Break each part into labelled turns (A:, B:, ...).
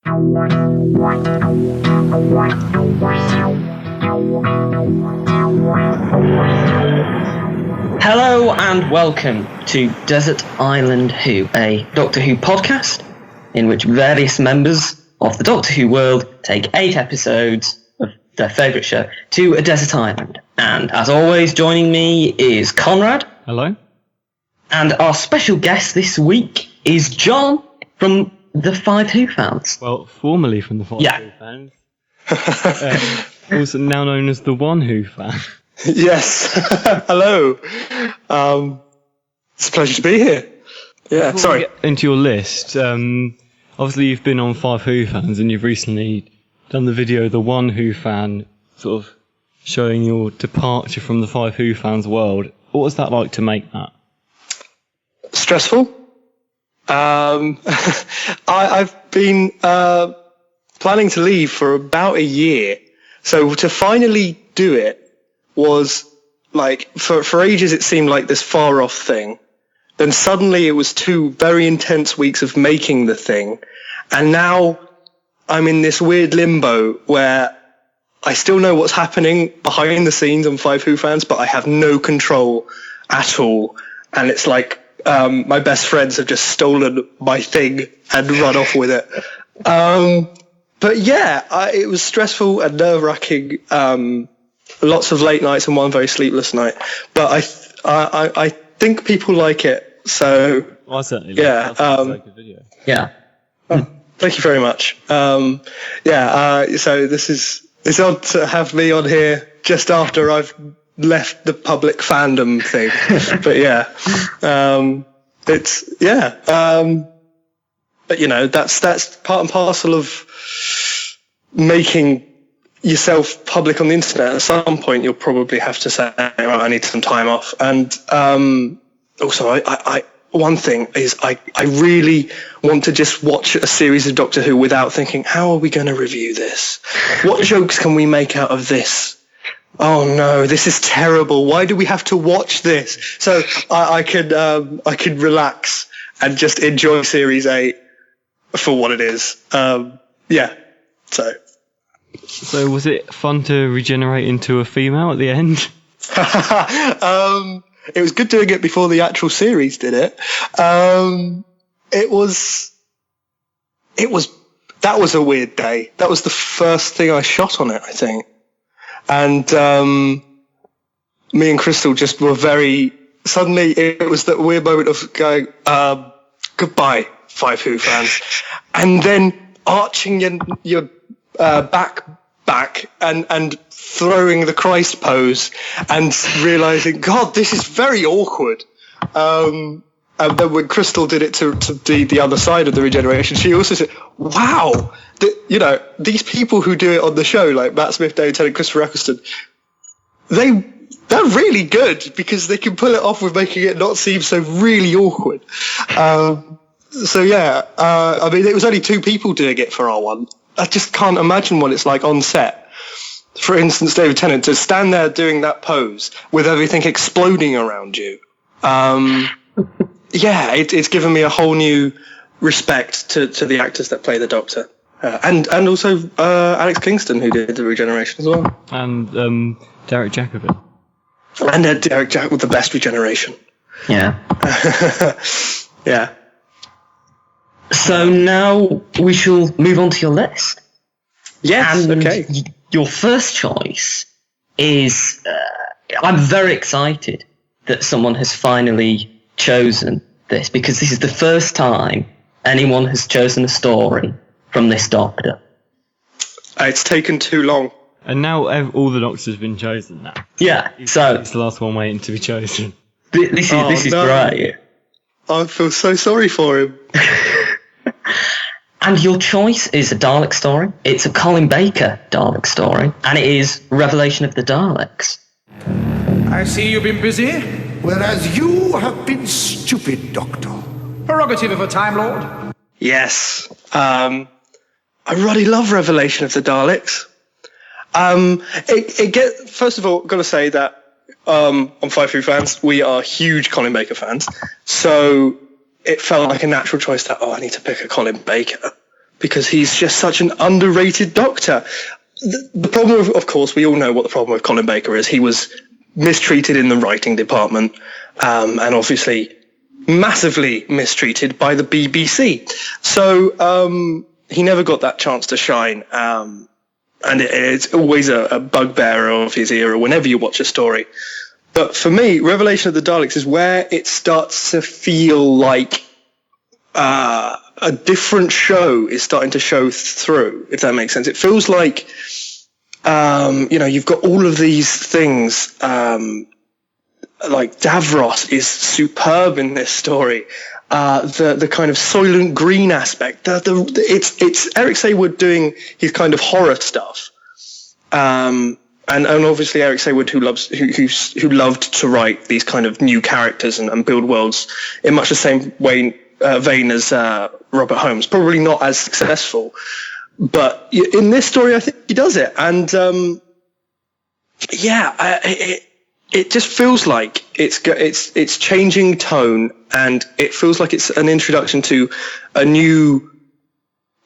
A: Hello and welcome to Desert Island Who, a Doctor Who podcast in which various members of the Doctor Who world take 8 episodes of their favourite show to a desert island. And as always, joining me is Conrad.
B: Hello.
A: And our special guest this week is John from the 5 Who fans.
B: Well, formerly from the 5 Who fans. Also now known as the 1 Who fan.
C: Yes. Hello. It's a pleasure to be here. Yeah,
B: Before
C: sorry.
B: we get into your list, obviously you've been on 5 Who fans and you've recently done the video, the 1 Who fan, sort of showing your departure from the 5 Who fans world. What was that like to make that?
C: Stressful. I've been planning to leave for about a year. So to finally do it was like, for ages it seemed like this far off thing. Then suddenly it was 2 very intense weeks of making the thing. And now I'm in this weird limbo where I still know what's happening behind the scenes on 5 Who fans, but I have no control at all. And it's like, my best friends have just stolen my thing and run off with it. But yeah, it was stressful and nerve-wracking. Lots of late nights and one very sleepless night. But I think people like it. So
B: Well, I certainly
C: yeah,
B: like a video.
A: Yeah.
C: Oh, thank you very much. So it's odd to have me on here just after I've left the public fandom thing. But yeah, but you know, that's part and parcel of making yourself public on the internet. At some point you'll probably have to say, right, I need some time off. And also I one thing is I really want to just watch a series of Doctor Who without thinking, how are we going to review this? What jokes can we make out of this? Oh no, this is terrible. Why do we have to watch this? So I could relax and just enjoy Series 8 for what it is.
B: So was it fun to regenerate into a female at the end?
C: It was good doing it before the actual series did it. That was a weird day. That was the first thing I shot on it, I think. And me and Crystal just were suddenly it was that weird moment of going, goodbye, 5 Who fans. And then arching your back and throwing the Christ pose and realizing, God, this is very awkward. And then when Crystal did it to the other side of the regeneration, she also said, wow, these people who do it on the show, like Matt Smith, David Tennant, Christopher Eccleston, they're really good because they can pull it off with making it not seem so really awkward. I mean, it was only 2 people doing it for R1. I just can't imagine what it's like on set. For instance, David Tennant, to stand there doing that pose with everything exploding around you. It's given me a whole new respect to the actors that play the Doctor. And also Alex Kingston, who did the regeneration as well.
B: And Derek Jacobin.
C: And Derek Jack with the best regeneration.
A: Yeah.
C: Yeah.
A: So now we shall move on to your list.
C: Yes,
A: and
C: okay.
A: Your first choice is... I'm very excited that someone has finally chosen this, because this is the first time anyone has chosen a story from this Doctor.
C: It's taken too long.
B: And now all the Doctors have been chosen now.
A: Yeah,
B: It's
A: so...
B: the last one waiting to be chosen.
A: This is
C: no.
A: great.
C: I feel so sorry for him.
A: And your choice is a Dalek story. It's a Colin Baker Dalek story, and it is Revelation of the Daleks.
D: I see you've been busy.
E: Whereas you have been stupid, Doctor.
D: Prerogative of a Time Lord.
C: Yes. I really love Revelation of the Daleks. First of all, got to say that on 5 Who fans, we are huge Colin Baker fans. So it felt like a natural choice that, I need to pick a Colin Baker because he's just such an underrated Doctor. The problem, of course, we all know what the problem with Colin Baker is. He was mistreated in the writing department, and obviously massively mistreated by the BBC. So he never got that chance to shine. And it's always a bugbear of his era whenever you watch a story. But for me, Revelation of the Daleks is where it starts to feel like a different show is starting to show through, if that makes sense. It feels like, you've got all of these things, like Davros is superb in this story. The kind of Soylent Green aspect, it's Eric Saywood doing his kind of horror stuff. And obviously Eric Saywood, who loved to write these kind of new characters and build worlds in much the same vein as Robert Holmes. Probably not as successful, but in this story, I think he does it. And it just feels like it's changing tone, and it feels like it's an introduction to a new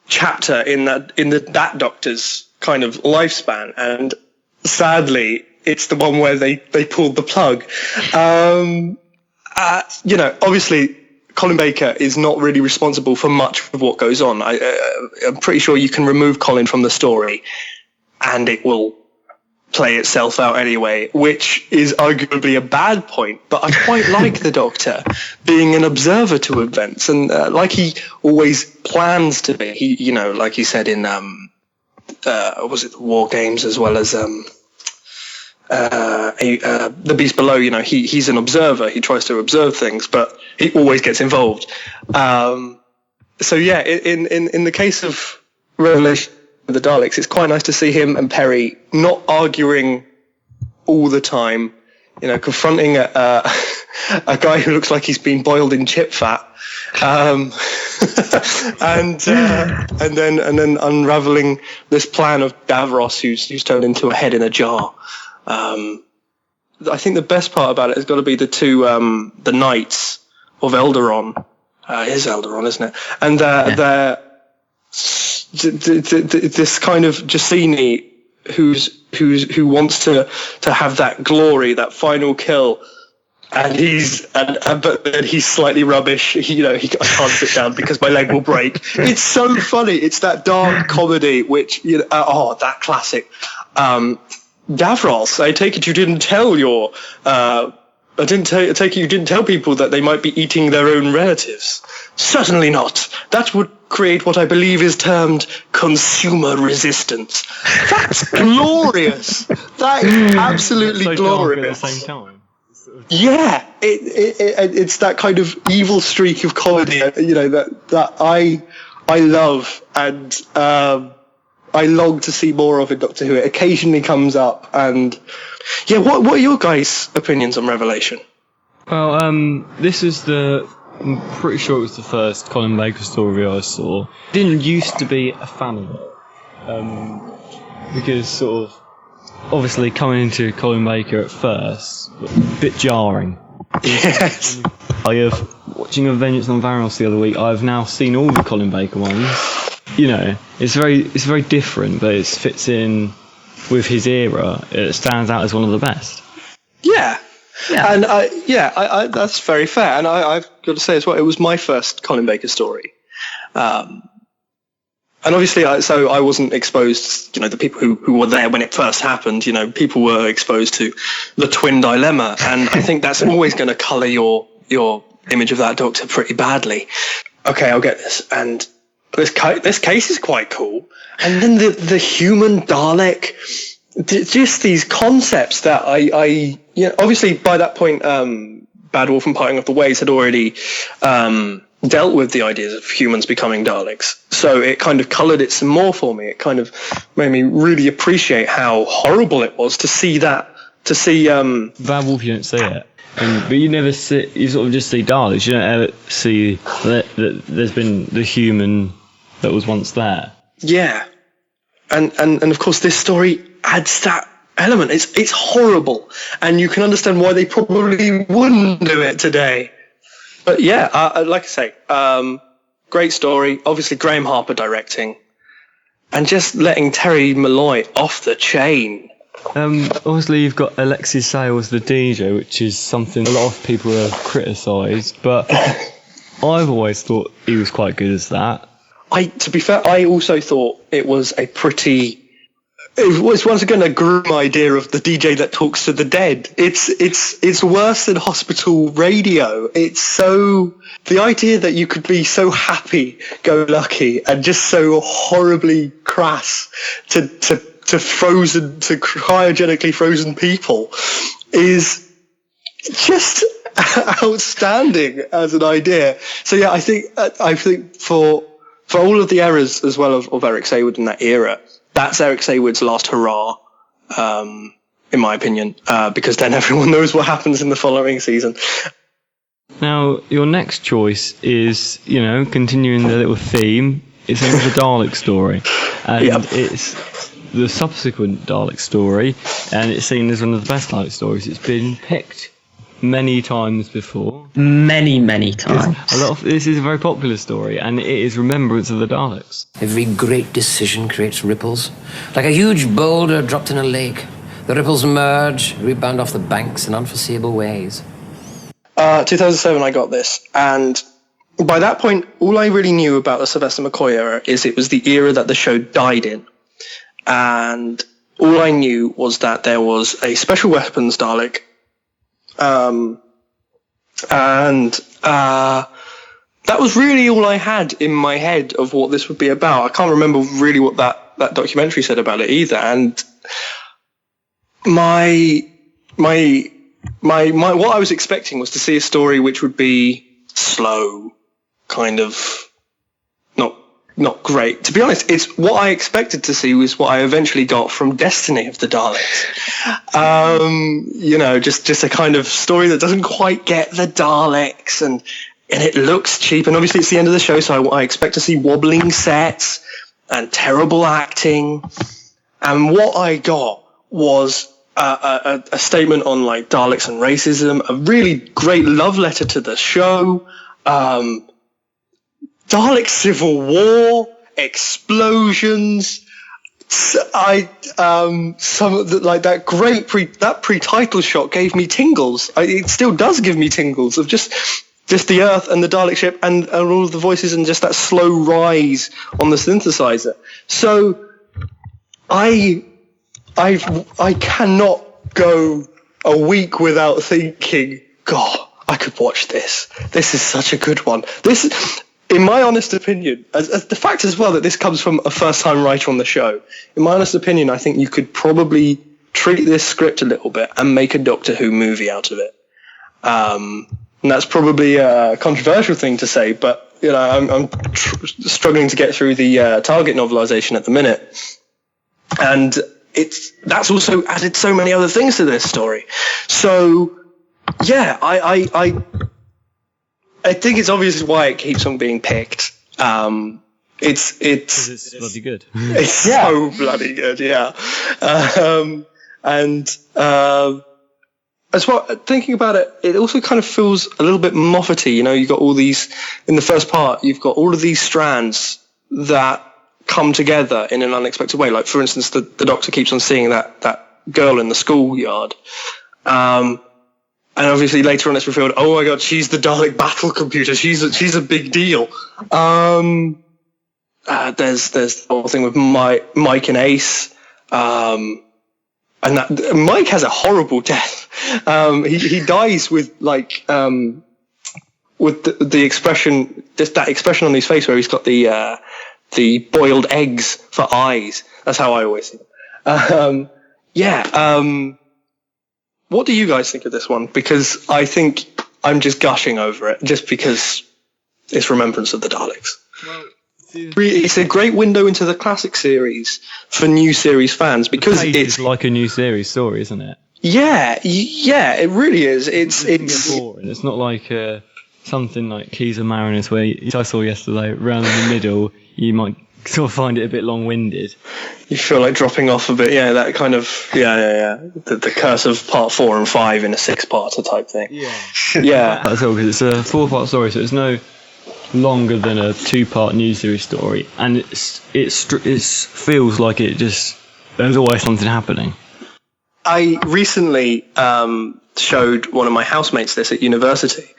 C: chapter in that Doctor's kind of lifespan. And sadly, it's the one where they pulled the plug. Obviously, Colin Baker is not really responsible for much of what goes on. I'm pretty sure you can remove Colin from the story and it will play itself out anyway, which is arguably a bad point. But I quite like the Doctor being an observer to events, and like he always plans to be. He, like he said in was it the War Games, as well as The Beast Below, he's an observer. He tries to observe things, but he always gets involved. So yeah, in the case of Revelation of the Daleks, it's quite nice to see him and Perry not arguing all the time, confronting a guy who looks like he's been boiled in chip fat, and then unraveling this plan of Davros, who's turned into a head in a jar. I think the best part about it has got to be the two the Knights of Eldaron. It is Eldaron, isn't it? And they're this kind of Jacini who wants to have that glory, that final kill, and but then he's slightly rubbish. I can't sit down because my leg will break. It's so funny. It's that dark comedy, which that classic. Davros, I take it you didn't tell you didn't tell people that they might be eating their own relatives. Certainly not. That would create what I believe is termed consumer resistance. That's glorious. That is absolutely
B: so
C: glorious.
B: At the same time.
C: Yeah, it's that kind of evil streak of comedy, that I love, and I long to see more of in Doctor Who. It occasionally comes up, and what are your guys' opinions on Revelation?
B: Well, this is I'm pretty sure it was the first Colin Baker story I saw. Didn't used to be a fan of it, because sort of obviously coming into Colin Baker at first, a bit jarring.
C: Yes.
B: Watching A Vengeance on Varos the other week, I've now seen all the Colin Baker ones. It's very different, but it fits in with his era. It stands out as one of the best.
C: Yeah. And I that's very fair. And I've got to say as well, it was my first Colin Baker story. And obviously, I wasn't exposed, the people who were there when it first happened, people were exposed to the twin dilemma. And I think that's always going to colour your image of that Doctor pretty badly. Okay, I'll get this. And this case is quite cool. And then the human Dalek, just these concepts that I obviously by that point, Bad Wolf and Parting of the Ways had already dealt with the ideas of humans becoming Daleks. So it kind of coloured it some more for me. It kind of made me really appreciate how horrible it was to see that.
B: Bad Wolf, you don't see it. But you never see. You sort of just see Daleks. You don't ever see that there's been the human that was once there.
C: Yeah, and of course this story adds that element. It's horrible, and you can understand why they probably wouldn't do it today. But yeah, like I say, great story. Obviously, Graham Harper directing, and just letting Terry Malloy off the chain.
B: Obviously, you've got Alexis Sales, the DJ, which is something a lot of people have criticised, but I've always thought he was quite good as that.
C: To be fair, I also thought it was it was once again a grim idea of the DJ that talks to the dead. It's worse than hospital radio. The idea that you could be so happy-go-lucky and just so horribly crass to cryogenically frozen people is just outstanding as an idea. So yeah, I think for all of the errors as well of Eric Saywood in that era, that's Eric Saywood's last hurrah, in my opinion, because then everyone knows what happens in the following season.
B: Now, your next choice is, continuing the little theme. It's the Dalek story, and it's the subsequent Dalek story, and it's seen as one of the best Dalek stories. It's been picked many times before.
A: Many times.
B: This is a very popular story, and it is Remembrance of the Daleks.
F: Every great decision creates ripples, like a huge boulder dropped in a lake. The ripples merge, rebound off the banks in unforeseeable ways.
C: 2007, I got this, and by that point, all I really knew about the Sylvester McCoy era is it was the era that the show died in, and all I knew was that there was a special weapons Dalek. That was really all I had in my head of what this would be about. I can't remember really what that documentary said about it either. And my what I was expecting was to see a story which would be slow, kind of not great. To be honest, it's what I expected to see was what I eventually got from Destiny of the Daleks. Just a kind of story that doesn't quite get the Daleks, and it looks cheap. And obviously it's the end of the show, so I expect to see wobbling sets and terrible acting. And what I got was a statement on like Daleks and racism, a really great love letter to the show, Dalek Civil War, explosions. That great pre-title shot gave me tingles. It still does give me tingles of just the Earth and the Dalek ship and all of the voices and just that slow rise on the synthesizer. So I cannot go a week without thinking, God, I could watch this. This is such a good one. In my honest opinion, as the fact as well that this comes from a first-time writer on the show, in my honest opinion, I think you could probably treat this script a little bit and make a Doctor Who movie out of it. And that's probably a controversial thing to say, but I'm struggling to get through the Target novelization at the minute, and that's also added so many other things to this story. So yeah, I think it's obvious why it keeps on being picked. It's
B: bloody good.
C: It's so bloody good, yeah. As well, thinking about it, it also kind of feels a little bit Moffat-y. You got all these in the first part. You've got all of these strands that come together in an unexpected way. Like, for instance, the Doctor keeps on seeing that girl in the schoolyard. And obviously later on it's revealed, oh my God, she's the Dalek battle computer. She's a big deal. There's the whole thing with Mike and Ace. And that Mike has a horrible death. He dies with the expression, just that expression on his face where he's got the boiled eggs for eyes. That's how I always see it. What do you guys think of this one? Because I think I'm just gushing over it, just because it's Remembrance of the Daleks. Well, it's a great window into the classic series for new series fans, because it's
B: like a new series story, isn't it?
C: Yeah, it really is. It's
B: boring. It's not like something like Keys of Marinus, where I saw yesterday, around in the middle, you might sort of find it a bit long-winded.
C: You feel like dropping off a bit, yeah, that kind of, the curse of part 4 and 5 in a 6-parter type thing.
B: Yeah. That's all, because it's a 4-part story, so there's no longer than a 2-part news series story, and it feels like there's always something happening.
C: I recently showed one of my housemates this at university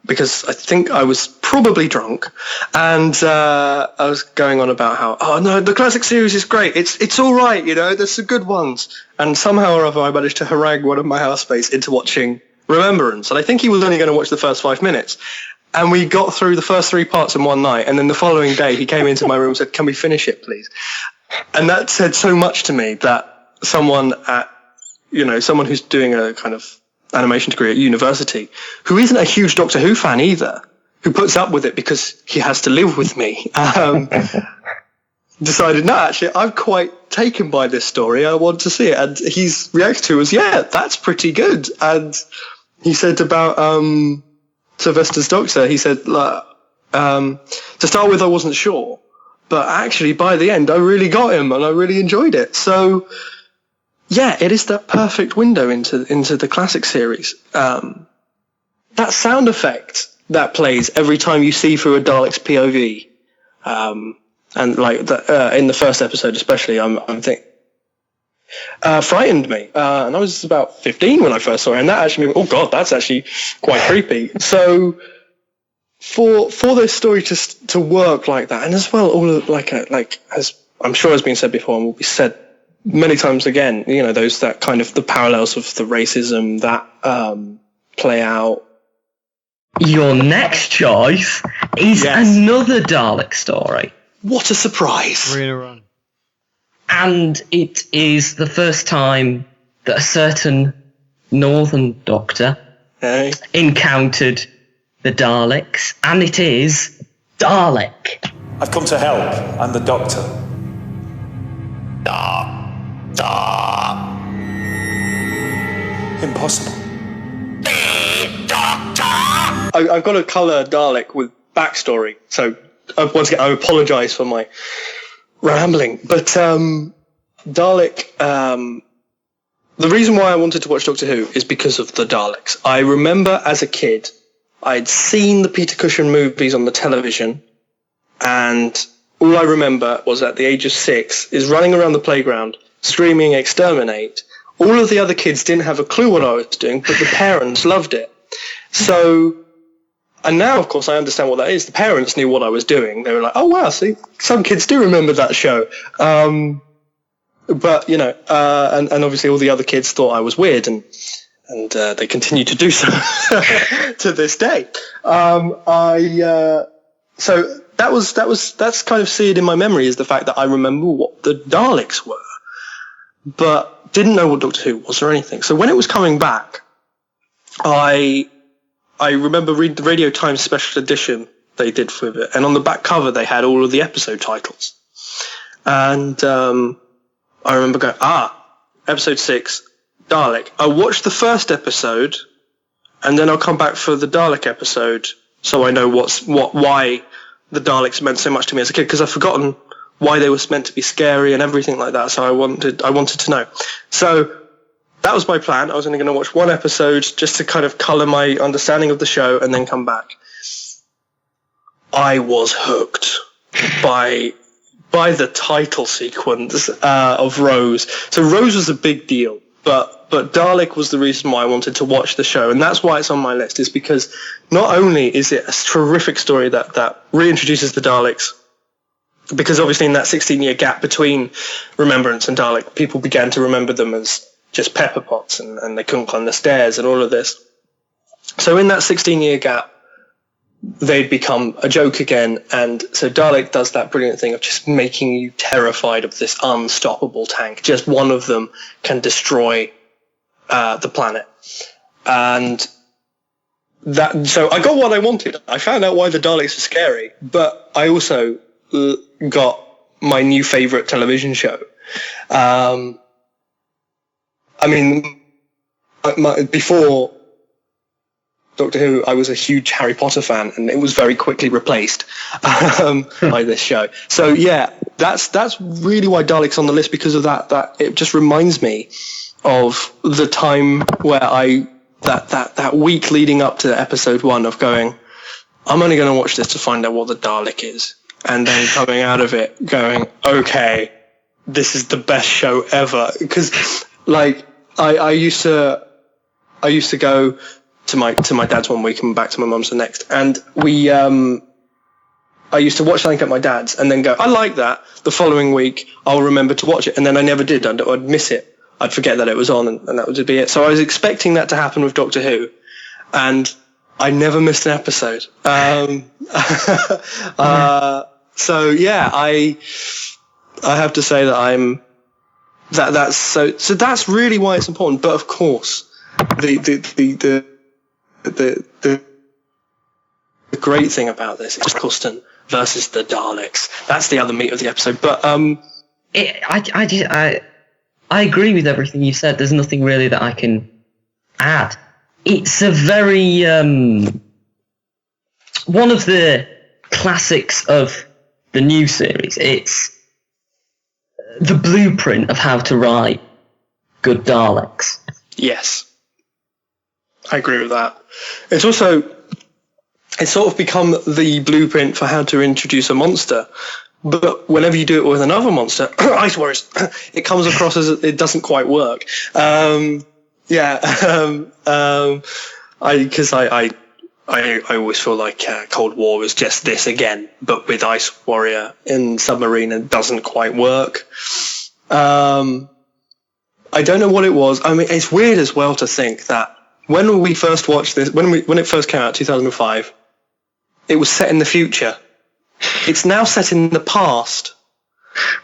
C: because I think I was probably drunk, and I was going on about how, oh no, the classic series is great. It's all right, there's some good ones. And somehow or other I managed to harangue one of my housemates into watching Remembrance, and I think he was only going to watch the first 5 minutes. And we got through the first 3 parts in one night, and then the following day he came into my room and said, "Can we finish it, please?" And that said so much to me that someone who's doing a kind of animation degree at university, who isn't a huge Doctor Who fan either, who puts up with it because he has to live with me, decided, no, actually, I'm quite taken by this story. I want to see it. And his reaction to it was, yeah, that's pretty good. And he said about Sylvester's Doctor, he said, to start with, I wasn't sure. But actually, by the end, I really got him, and I really enjoyed it. So, yeah, it is that perfect window into the classic series. That sound effect that plays every time you see through a Dalek's POV, and like in the first episode especially, I'm thinking, frightened me. And I was about 15 when I first saw it, and that actually, oh god, that's actually quite creepy. So for this story to work like that, and as well, all of, like as I'm sure has been said before and will be said many times again, that kind of the parallels of the racism that play out.
A: Your next choice is another Dalek story.
C: What a surprise!
B: We're gonna run.
A: And it is the first time that a certain Northern Doctor encountered the Daleks, and it is Dalek.
G: I've come to help. I'm the Doctor. Impossible.
C: I've got to colour Dalek with backstory, so once again, I apologise for my rambling. But Dalek, the reason why I wanted to watch Doctor Who is because of the Daleks. I remember as a kid, I'd seen the Peter Cushing movies on the television, and all I remember was at the age of 6 is running around the playground screaming "exterminate." All of the other kids didn't have a clue what I was doing, but the parents loved it. So, and now, of course, I understand what that is. The parents knew what I was doing. They were like, oh, wow, see, some kids do remember that show. But, and obviously all the other kids thought I was weird, and they continue to do so to this day. So that's kind of seared in my memory, is the fact that I remember what the Daleks were, but didn't know what Doctor Who was or anything. So when it was coming back, I remember reading the Radio Times special edition they did with it, and on the back cover they had all of the episode titles. And I remember going, episode 6, Dalek. I watched the first episode, and then I'll come back for the Dalek episode, so I know why the Daleks meant so much to me as a kid, because I've forgotten why they were meant to be scary and everything like that. So I wanted to know. So that was my plan. I was only going to watch one episode just to kind of colour my understanding of the show and then come back. I was hooked by the title sequence of Rose. So Rose was a big deal, but Dalek was the reason why I wanted to watch the show, and that's why it's on my list, is because not only is it a terrific story that reintroduces the Daleks, because obviously in that 16-year gap between Remembrance and Dalek, people began to remember them as just pepper pots, and they couldn't climb the stairs and all of this. So in that 16-year gap, they'd become a joke again, and so Dalek does that brilliant thing of just making you terrified of this unstoppable tank. Just one of them can destroy the planet. And so I got what I wanted. I found out why the Daleks are scary, but I also got my new favourite television show. Before Doctor Who, I was a huge Harry Potter fan, and it was very quickly replaced by this show. So yeah, that's really why Dalek's on the list, because of that it just reminds me of the time where that week leading up to episode 1 of going, I'm only going to watch this to find out what the Dalek is. And then coming out of it going, okay, this is the best show ever. Because, like, I used to go to my dad's one week and back to my mum's the next. And I used to watch something at my dad's and then go, I like that. The following week, I'll remember to watch it. And then I never did. I'd miss it. I'd forget that it was on, and that would be it. So I was expecting that to happen with Doctor Who, and I never missed an episode. So yeah, I have to say that that's so that's really why it's important. But of course, the great thing about this is Eccleston versus the Daleks. That's the other meat of the episode. But
A: I agree with everything you said. There's nothing really that I can add. It's a very one of the classics of the new series. It's the blueprint of how to write good Daleks.
C: Yes, I agree with that. It's also sort of become the blueprint for how to introduce a monster. But whenever you do it with another monster, Ice Warriors, it comes across as it doesn't quite work. I always feel like Cold War was just this again, but with Ice Warrior in Submarine, it doesn't quite work. I don't know what it was. I mean, it's weird as well to think that when we first watched this, when it first came out, 2005, it was set in the future. It's now set in the past.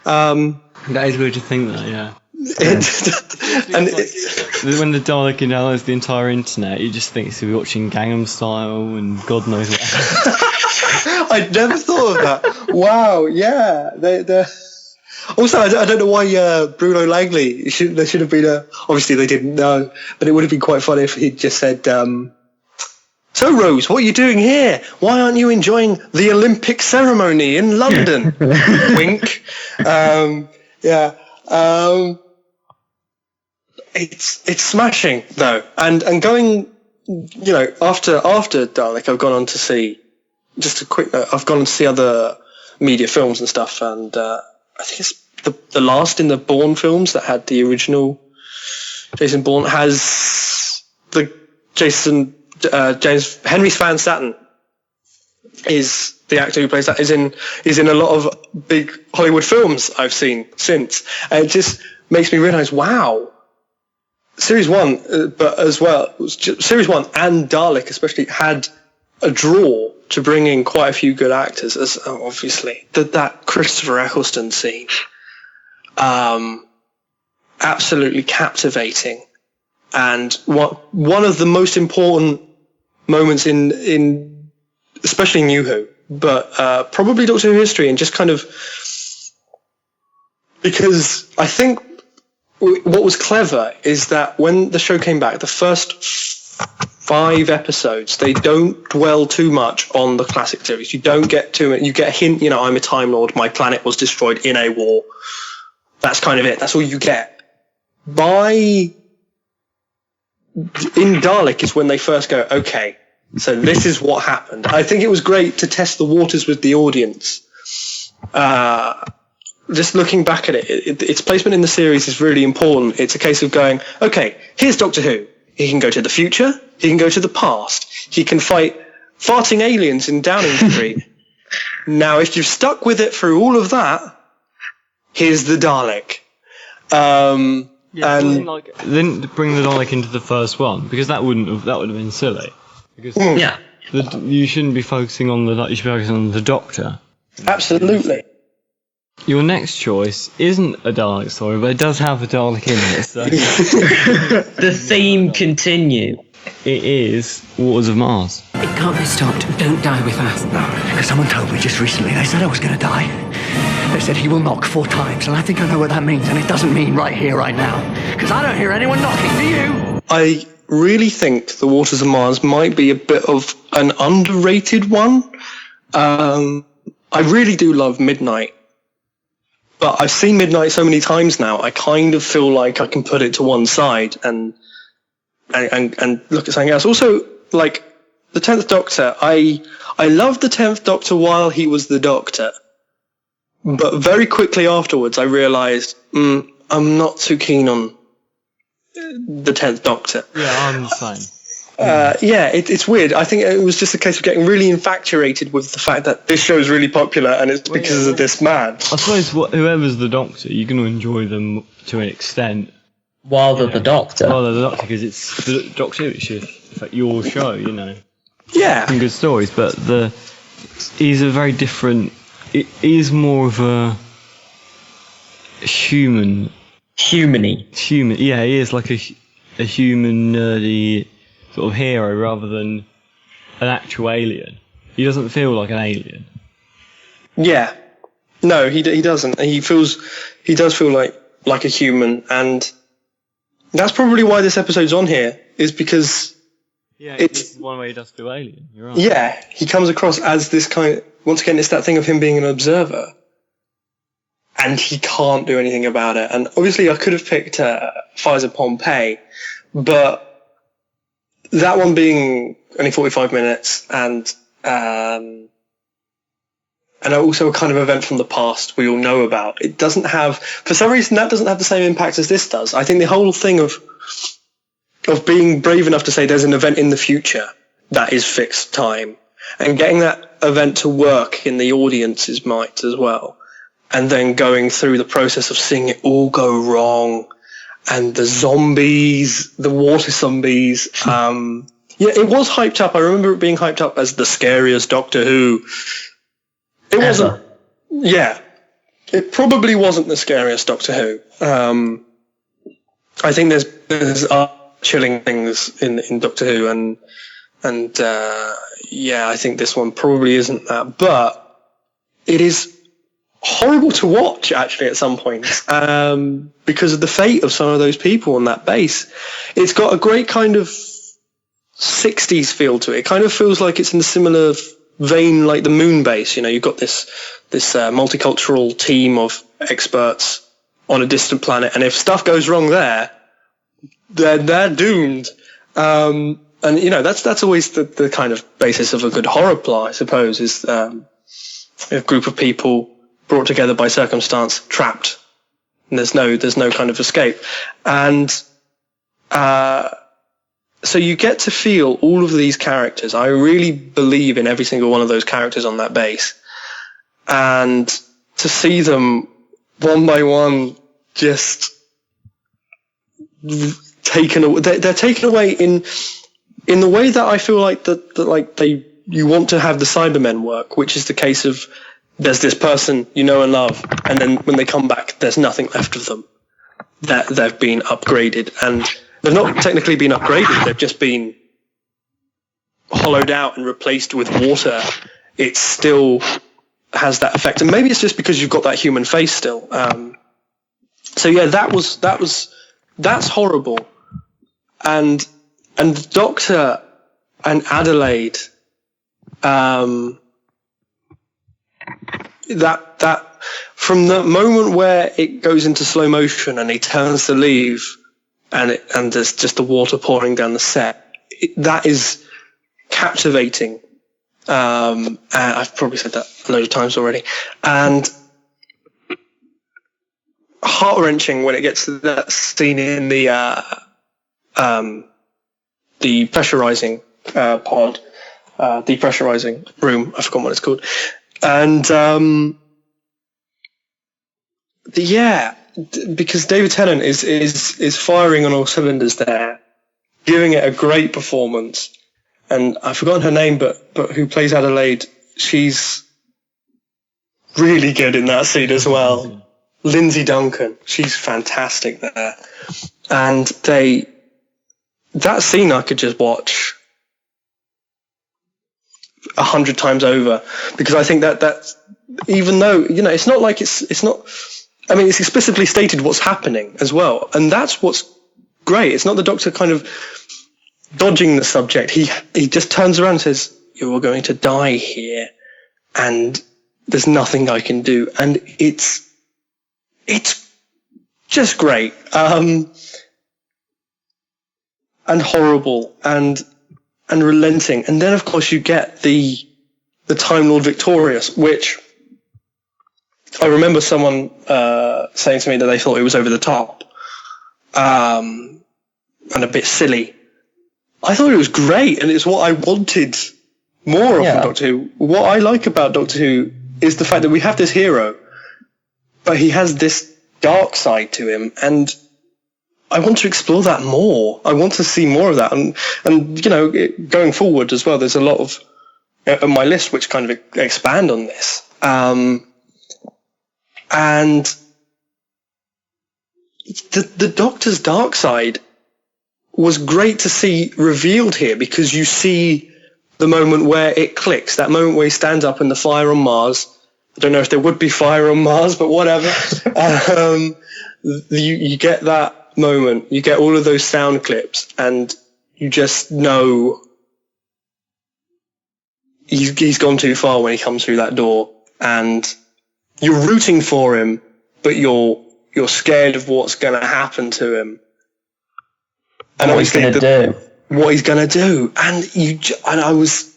B: That is weird to think that, yeah. When the Dalek analyzes the entire internet, you just think he'll be watching Gangnam Style and God knows what.
C: I'd never thought of that. Wow, yeah. Also, I don't know why Bruno Langley. There should have been obviously they didn't know, but it would have been quite funny if he'd just said, "So Rose, what are you doing here? Why aren't you enjoying the Olympic ceremony in London?" Wink. It's smashing though, and going, after Dalek, I've gone on to see I've gone on to see other media films and stuff, and I think it's the last in the Bourne films that had the original Jason Bourne has the James Henry Van Statten is the actor who plays that, is in a lot of big Hollywood films I've seen since. And it just makes me realise, wow, Series 1, but as well, Series 1 and Dalek especially had a draw to bring in quite a few good actors, as obviously that Christopher Eccleston scene, absolutely captivating. And one of the most important moments in especially New Who, but probably Doctor Who history, and just kind of because I think what was clever is that when the show came back, the first 5 episodes, they don't dwell too much on the classic series. You don't get to it. You get a hint, I'm a Time Lord. My planet was destroyed in a war. That's kind of it. That's all you get. In Dalek is when they first go, okay, so this is what happened. I think it was great to test the waters with the audience. Just looking back at its placement in the series is really important. It's a case of going, okay, here's Doctor Who. He can go to the future. He can go to the past. He can fight farting aliens in Downing Street. Now, if you've stuck with it through all of that, here's the Dalek.
B: And they didn't bring the Dalek into the first one because that would have been silly. Because you shouldn't be focusing on you should be focusing on the Doctor.
C: Absolutely.
B: Your next choice isn't a Dalek story, but it does have a Dalek in it. So.
A: The theme continue.
B: It is Waters of Mars.
H: It can't be stopped. Don't die with us.
E: No, because someone told me just recently. They said I was going to die. They said he will knock 4 times, and I think I know what that means, and it doesn't mean right here, right now. Because I don't hear anyone knocking, do you?
C: I really think the Waters of Mars might be a bit of an underrated one. I really do love Midnight. But I've seen Midnight so many times now, I kind of feel like I can put it to one side and look at something else. Also, like, the 10th Doctor, I loved the 10th Doctor while he was the Doctor. But very quickly afterwards, I realised I'm not too keen on the 10th Doctor.
B: Yeah, I'm the same.
C: It's weird. I think it was just a case of getting really infatuated with the fact that this show is really popular and it's because of this man.
B: I suppose whoever's the Doctor, you're going to enjoy them to an extent.
A: While they're the Doctor.
B: While they're the Doctor, because it's the Doctor Who, it's your show, you know.
C: Yeah.
B: Some good stories, but he's a very different... He's more of a human...
A: Human-y.
B: Yeah, he is like a human, nerdy sort of hero rather than an actual alien. He doesn't feel like an alien.
C: Yeah. No, he doesn't. He does feel like a human, and that's probably why this episode's on here, is because
B: it's one way he does feel alien. You're right.
C: Yeah, he comes across as this kind. Once again, it's that thing of him being an observer, and he can't do anything about it. And obviously, I could have picked Pfizer Pompeii, but that one being only 45 minutes, and also a kind of event from the past we all know about. It doesn't have, for some reason, that doesn't have the same impact as this does. I think the whole thing of being brave enough to say there's an event in the future that is fixed time, and getting that event to work in the audience's mind as well, and then going through the process of seeing it all go wrong, and the zombies, the water zombies. It was hyped up. I remember it being hyped up as the scariest Doctor Who. It wasn't. Yeah, it probably wasn't the scariest Doctor Who. I think there's chilling things in Doctor Who, and I think this one probably isn't that. But it is horrible to watch, actually, at some points, because of the fate of some of those people on that base. It's got a great kind of 60s feel to it. It kind of feels like it's in a similar vein like the moon base. You know, you've got this multicultural team of experts on a distant planet, and if stuff goes wrong there, they're doomed. And you know, that's always the kind of basis of a good horror plot, I suppose, is a group of people brought together by circumstance, trapped, and there's no kind of escape. And so you get to feel all of these characters. I really believe in every single one of those characters on that base. And to see them one by one just taken away, they're taken away in the way that I feel like you want to have the Cybermen work, which is the case of there's this person you know and love, and then when they come back, there's nothing left of them. That they've been upgraded, and they've not technically been upgraded, they've just been hollowed out and replaced with water. It still has that effect, and maybe it's just because you've got that human face still. So yeah, that's horrible. And the Doctor and Adelaide, that from the moment where it goes into slow motion and he turns to leave, and there's just the water pouring down the set, that is captivating. And I've probably said that a load of times already, and heart-wrenching when it gets to that scene in the pressurizing pod, depressurizing room. I've forgotten what it's called. And because David Tennant is firing on all cylinders there, giving it a great performance. And I've forgotten her name, but who plays Adelaide? She's really good in that scene as well. Lindsay Duncan, she's fantastic there. And that scene I could just watch 100 times over, because I think that's, even though, you know, it's not like it's not, I mean, it's explicitly stated what's happening as well, and that's what's great. It's not the Doctor kind of dodging the subject. He just turns around and says, "You are going to die here, and there's nothing I can do," and it's just great, and horrible, and and relenting. And then, of course, you get the Time Lord victorious, which I remember someone saying to me that they thought it was over the top and a bit silly. I thought it was great, and it's what I wanted more of from Doctor Who. What I like about Doctor Who is the fact that we have this hero, but he has this dark side to him, and I want to explore that more. I want to see more of that, and going forward as well, there's a lot of on my list which kind of expand on this. And the Doctor's dark side was great to see revealed here, because you see the moment where it clicks, that moment where he stands up in the fire on Mars. I don't know if there would be fire on Mars, but whatever. You get that moment, you get all of those sound clips, and you just know he's gone too far when he comes through that door, and you're rooting for him, but you're scared of what's going to happen to him, and
A: what he's going to do.
C: What he's going to do, and I was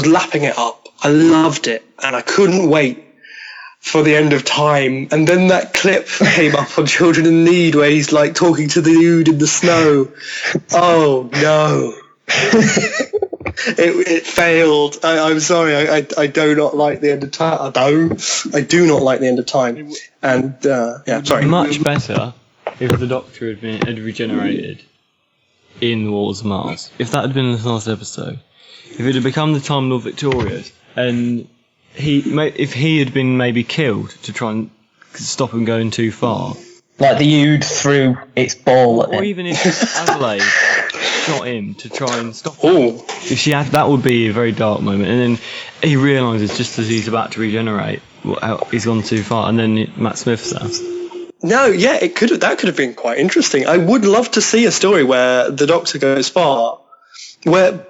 C: lapping it up. I loved it, and I couldn't wait for the end of time. And then that clip came up on Children in Need where he's like talking to the dude in the snow. Oh no. It failed. I'm sorry. I do not like the end of time. I do not like the end of time. And sorry.
B: Much better if the Doctor had regenerated in the Waters of Mars. If that had been the last episode, if it had become the Time Lord victorious, and if he had been maybe killed to try and stop him going too far,
A: like the Ood threw its ball at him,
B: or even if Adelaide shot him to try and stop him. If she had, that would be a very dark moment. And then he realises just as he's about to regenerate, he's gone too far, and then Matt Smith says.
C: No, yeah, that could have been quite interesting. I would love to see a story where the Doctor goes far, where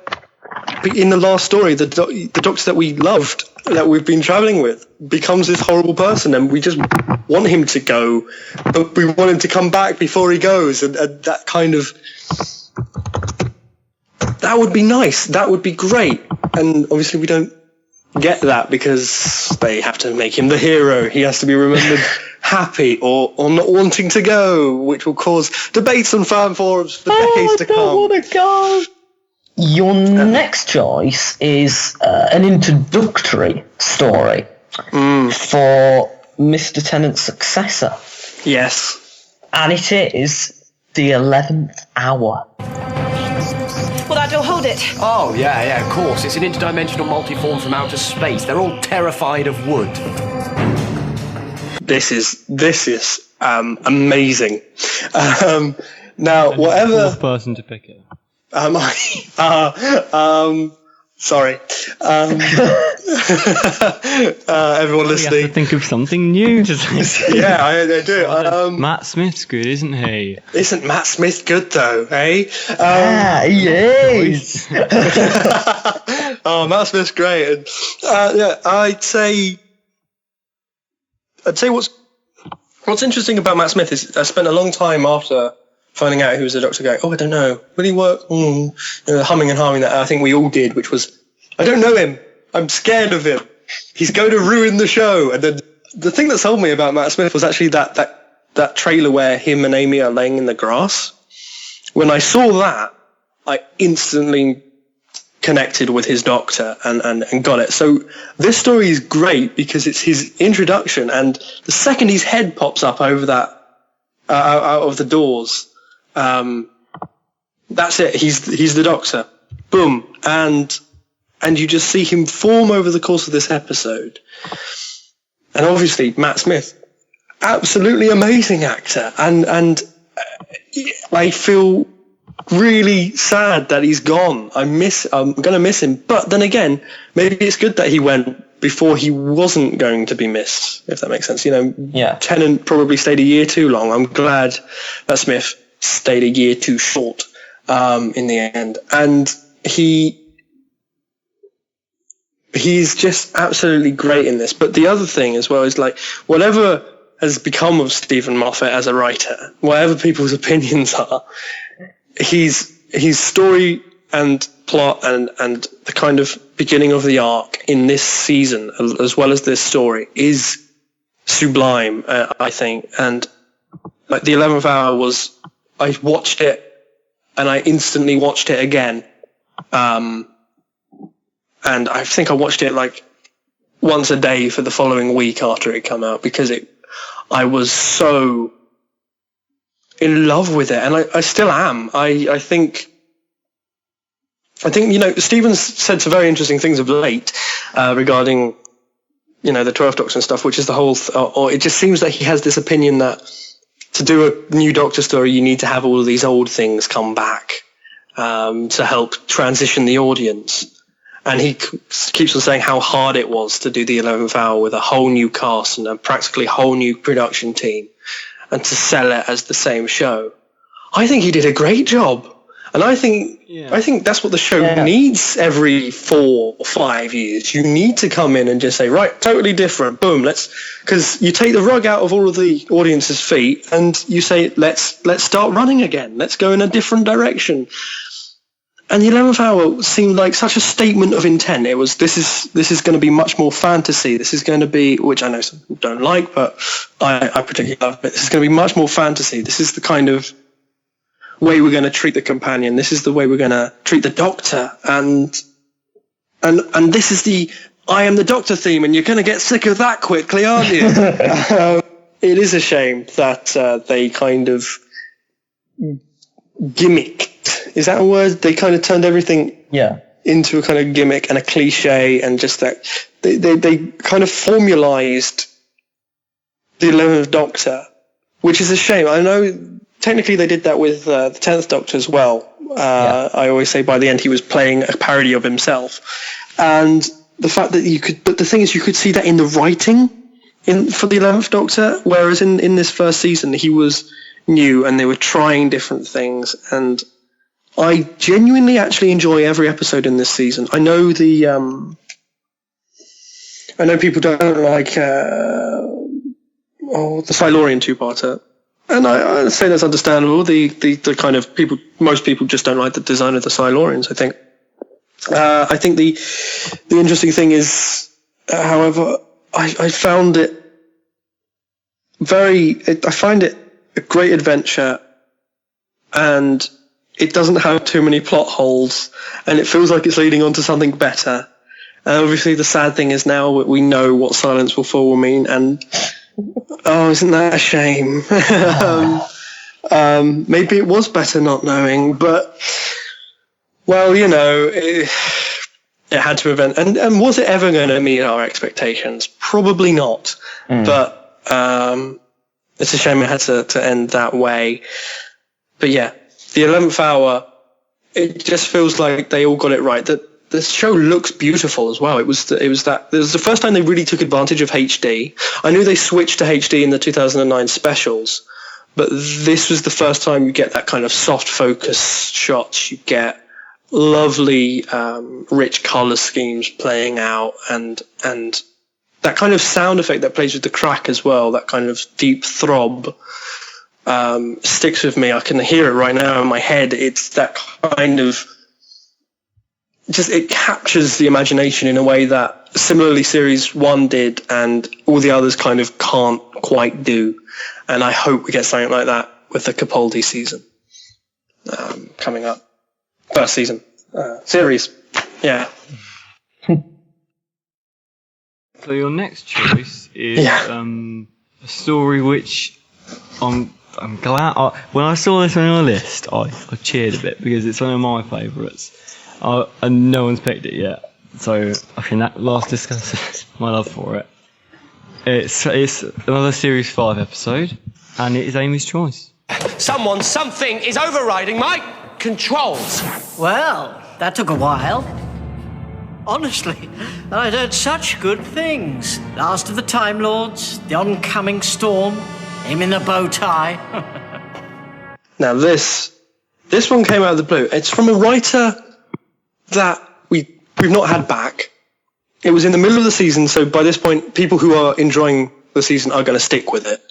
C: in the last story, the Doctor that we loved, that we've been travelling with, becomes this horrible person, and we just want him to go, but we want him to come back before he goes, and that kind of... That would be nice. That would be great. And obviously we don't get that because they have to make him the hero. He has to be remembered happy or not wanting to go, which will cause debates on fan forums for decades to come. I don't
A: want to go. Your next choice is an introductory story for Mr. Tennant's successor.
C: Yes.
A: And it is The 11th Hour.
I: Well, that'll hold it.
E: Oh, yeah, of course. It's an interdimensional multiform from outer space. They're all terrified of wood.
C: This is amazing. Now, whatever...
B: Fourth person to pick it.
C: Sorry. Everyone listening.
B: You have to think of something new to say.
C: Yeah, I do.
B: Matt Smith's good, isn't he?
C: Isn't Matt Smith good though, eh?
A: He is.
C: Oh, Matt Smith's great. And, I'd say what's interesting about Matt Smith is I spent a long time after finding out who was the Doctor going, I don't know, will he work? Humming and harming that I think we all did, which was, I don't know him. I'm scared of him. He's going to ruin the show. And then the thing that sold me about Matt Smith was actually that trailer where him and Amy are laying in the grass. When I saw that, I instantly connected with his Doctor and got it. So this story is great because it's his introduction, and the second his head pops up over that out of the doors, that's it. He's the Doctor. Boom. And you just see him form over the course of this episode. And obviously Matt Smith, absolutely amazing actor. And I feel really sad that he's gone. I'm going to miss him. But then again, maybe it's good that he went before he wasn't going to be missed, if that makes sense.
A: Yeah.
C: Tennant probably stayed a year too long. I'm glad that Smith stayed a year too short in the end. And he's just absolutely great in this. But the other thing as well is, like, whatever has become of Stephen Moffat as a writer, whatever people's opinions are, his story and plot and the kind of beginning of the arc in this season, as well as this story, is sublime, I think. And like the 11th Hour was, I watched it and I instantly watched it again. And I think I watched it like once a day for the following week after it came out, because I was so in love with it, and I still am. I think Stephen's said some very interesting things of late regarding the 12th Doctor and stuff, which is the whole or it just seems that he has this opinion that to do a new Doctor story you need to have all of these old things come back to help transition the audience. And he keeps on saying how hard it was to do the 11th Hour with a whole new cast and a practically whole new production team, and to sell it as the same show. I think he did a great job, and I think that's what the show needs every 4 or 5 years. You need to come in and just say, right, totally different, boom, because you take the rug out of all of the audience's feet and you say, let's start running again. Let's go in a different direction. And the 11th Hour seemed like such a statement of intent. It was, this is going to be much more fantasy. This is going to be, which I know some people don't like, but I particularly love it. This is going to be much more fantasy. This is the kind of way we're going to treat the companion. This is the way we're going to treat the Doctor. And this is the I am the Doctor theme, and you're going to get sick of that quickly, aren't you? It is a shame that they kind of gimmicked. Is that a word? They kind of turned everything into a kind of gimmick and a cliche, and just that they kind of formalized the 11th Doctor, which is a shame. I know technically they did that with the 10th Doctor as well. I always say by the end he was playing a parody of himself, and the fact that but the thing is, you could see that in the writing for the 11th Doctor, whereas in this first season he was new and they were trying different things. And I genuinely actually enjoy every episode in this season. I know people don't like the Silurian two-parter, and I say that's understandable. The kind of most people just don't like the design of the Silurians, I think. I think the interesting thing is, however, I found it I find it a great adventure, and it doesn't have too many plot holes, and it feels like it's leading on to something better. And obviously the sad thing is now we know what Silence Will Fall will mean, and isn't that a shame? Maybe it was better not knowing, but well, it had to event. And was it ever going to meet our expectations? Probably not. But it's a shame it had to end that way. But yeah, the 11th Hour, it just feels like they all got it right. That the show looks beautiful as well. It was the first time they really took advantage of HD. I knew they switched to HD in the 2009 specials, but this was the first time you get that kind of soft focus shots. You get lovely, rich color schemes playing out, and that kind of sound effect that plays with the crack as well, that kind of deep throb, sticks with me. I can hear it right now in my head. It's that kind of, it captures the imagination in a way that similarly Series 1 did, and all the others kind of can't quite do. And I hope we get something like that with the Capaldi season coming up. First season. Series. Yeah.
B: So your next choice is a story which I'm glad. When I saw this on your list, I cheered a bit because it's one of my favourites, and no one's picked it yet. So I think that last discusses my love for it. It's another Series 5 episode, and it is Amy's choice.
J: Something is overriding my controls.
K: Well, that took a while. Honestly, I'd heard such good things. Last of the Time Lords, the oncoming storm, him in the bow tie.
C: Now this one came out of the blue. It's from a writer that we've not had back. It was in the middle of the season, so by this point, people who are enjoying the season are going to stick with it.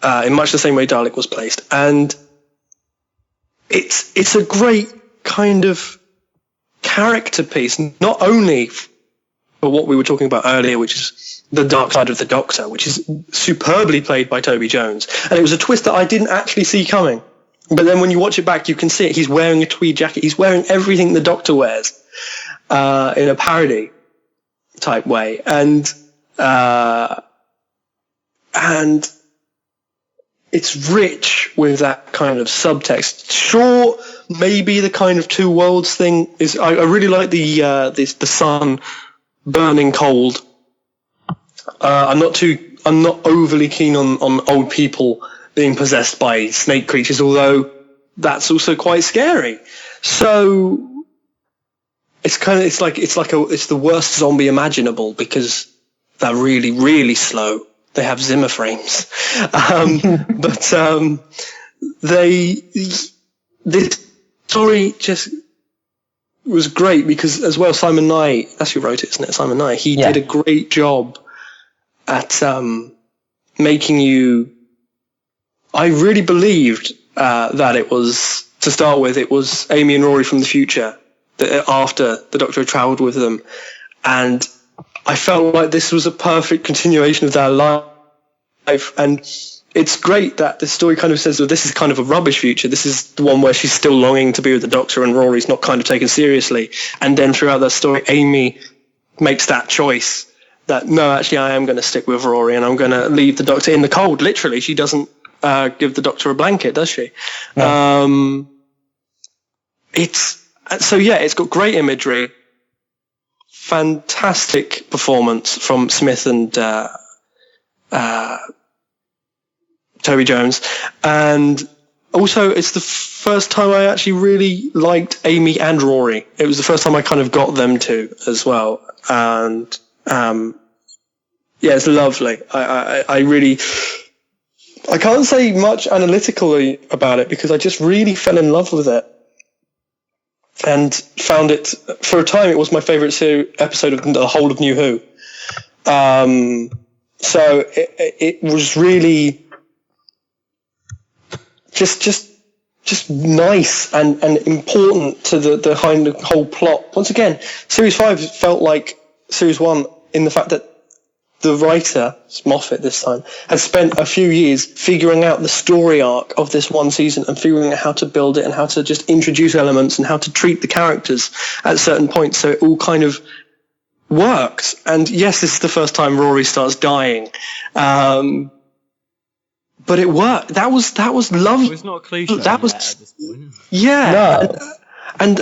C: in much the same way Dalek was placed. And it's a great kind of character piece, not only for what we were talking about earlier, which is the dark side of the Doctor, which is superbly played by Toby Jones. And it was a twist that I didn't actually see coming. But then when you watch it back, you can see it. He's wearing a tweed jacket. He's wearing everything the Doctor wears in a parody type way. And it's rich with that kind of subtext. Sure, maybe the kind of two worlds thing is. I really like the sun burning cold. I'm not overly keen on old people being possessed by snake creatures, although that's also quite scary. So it's the worst zombie imaginable, because they're really, really slow. They have Zimmer frames. But this story just was great because, as well, Simon Knight, that's who wrote it, isn't it? Simon Knight. He did a great job at making you. I really believed that it was, to start with, it was Amy and Rory from the future after the Doctor had travelled with them, and I felt like this was a perfect continuation of their life. And it's great that the story kind of says, well, this is kind of a rubbish future. This is the one where she's still longing to be with the Doctor and Rory's not kind of taken seriously. And then throughout that story, Amy makes that choice that, no, actually, I am going to stick with Rory and I'm going to leave the Doctor in the cold. Literally, she doesn't give the Doctor a blanket, does she? No. It's got great imagery. Fantastic performance from Smith and Toby Jones, and also it's the first time I actually really liked Amy and Rory. It was the first time I kind of got them to as well, and it's lovely. I can't say much analytically about it because I just really fell in love with it. And found it, for a time, it was my favourite episode of the whole of New Who. So it was really just nice and important to the whole plot. Once again, Series 5 felt like Series 1 in the fact that the writer, Moffat this time, had spent a few years figuring out the story arc of this one season and figuring out how to build it and how to just introduce elements and how to treat the characters at certain points, so it all kind of worked. And yes, this is the first time Rory starts dying, but it worked. That was lovely.
B: It's not a cliche.
C: That was
B: at this point.
C: yeah. No. And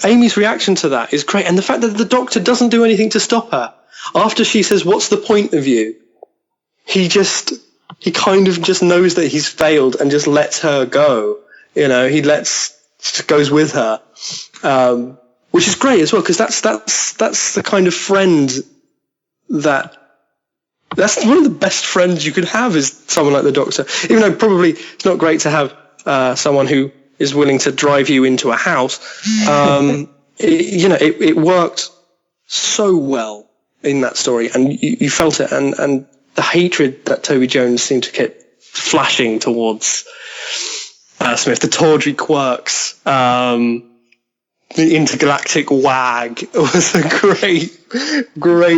C: Amy's reaction to that is great, and the fact that the Doctor doesn't do anything to stop her. After she says, "What's the point of you?" He kind of just knows that he's failed and just lets her go. You know, just goes with her, which is great as well, because that's the kind of friend that's one of the best friends you could have, is someone like the Doctor. Even though probably it's not great to have someone who is willing to drive you into a house. It worked so well in that story, and you felt it, and the hatred that Toby Jones seemed to keep flashing towards Smith, the tawdry quirks, the intergalactic wag, was a great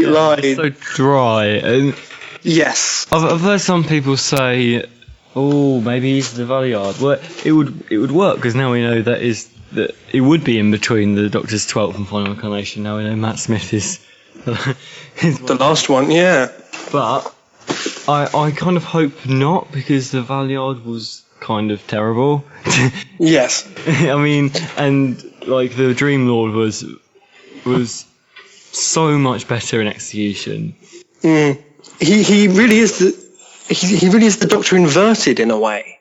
C: line.
B: It's so dry, and
C: yes,
B: I've heard some people say, "Oh, maybe he's the Valeyard." Well, it would work, because now we know that it would be in between the Doctor's 12th and final incarnation. Now we know Matt Smith is
C: the last one, yeah.
B: But I kind of hope not, because the Valeyard was kind of terrible.
C: Yes.
B: I mean, and like the Dream Lord was so much better in execution.
C: He really is the Doctor inverted in a way.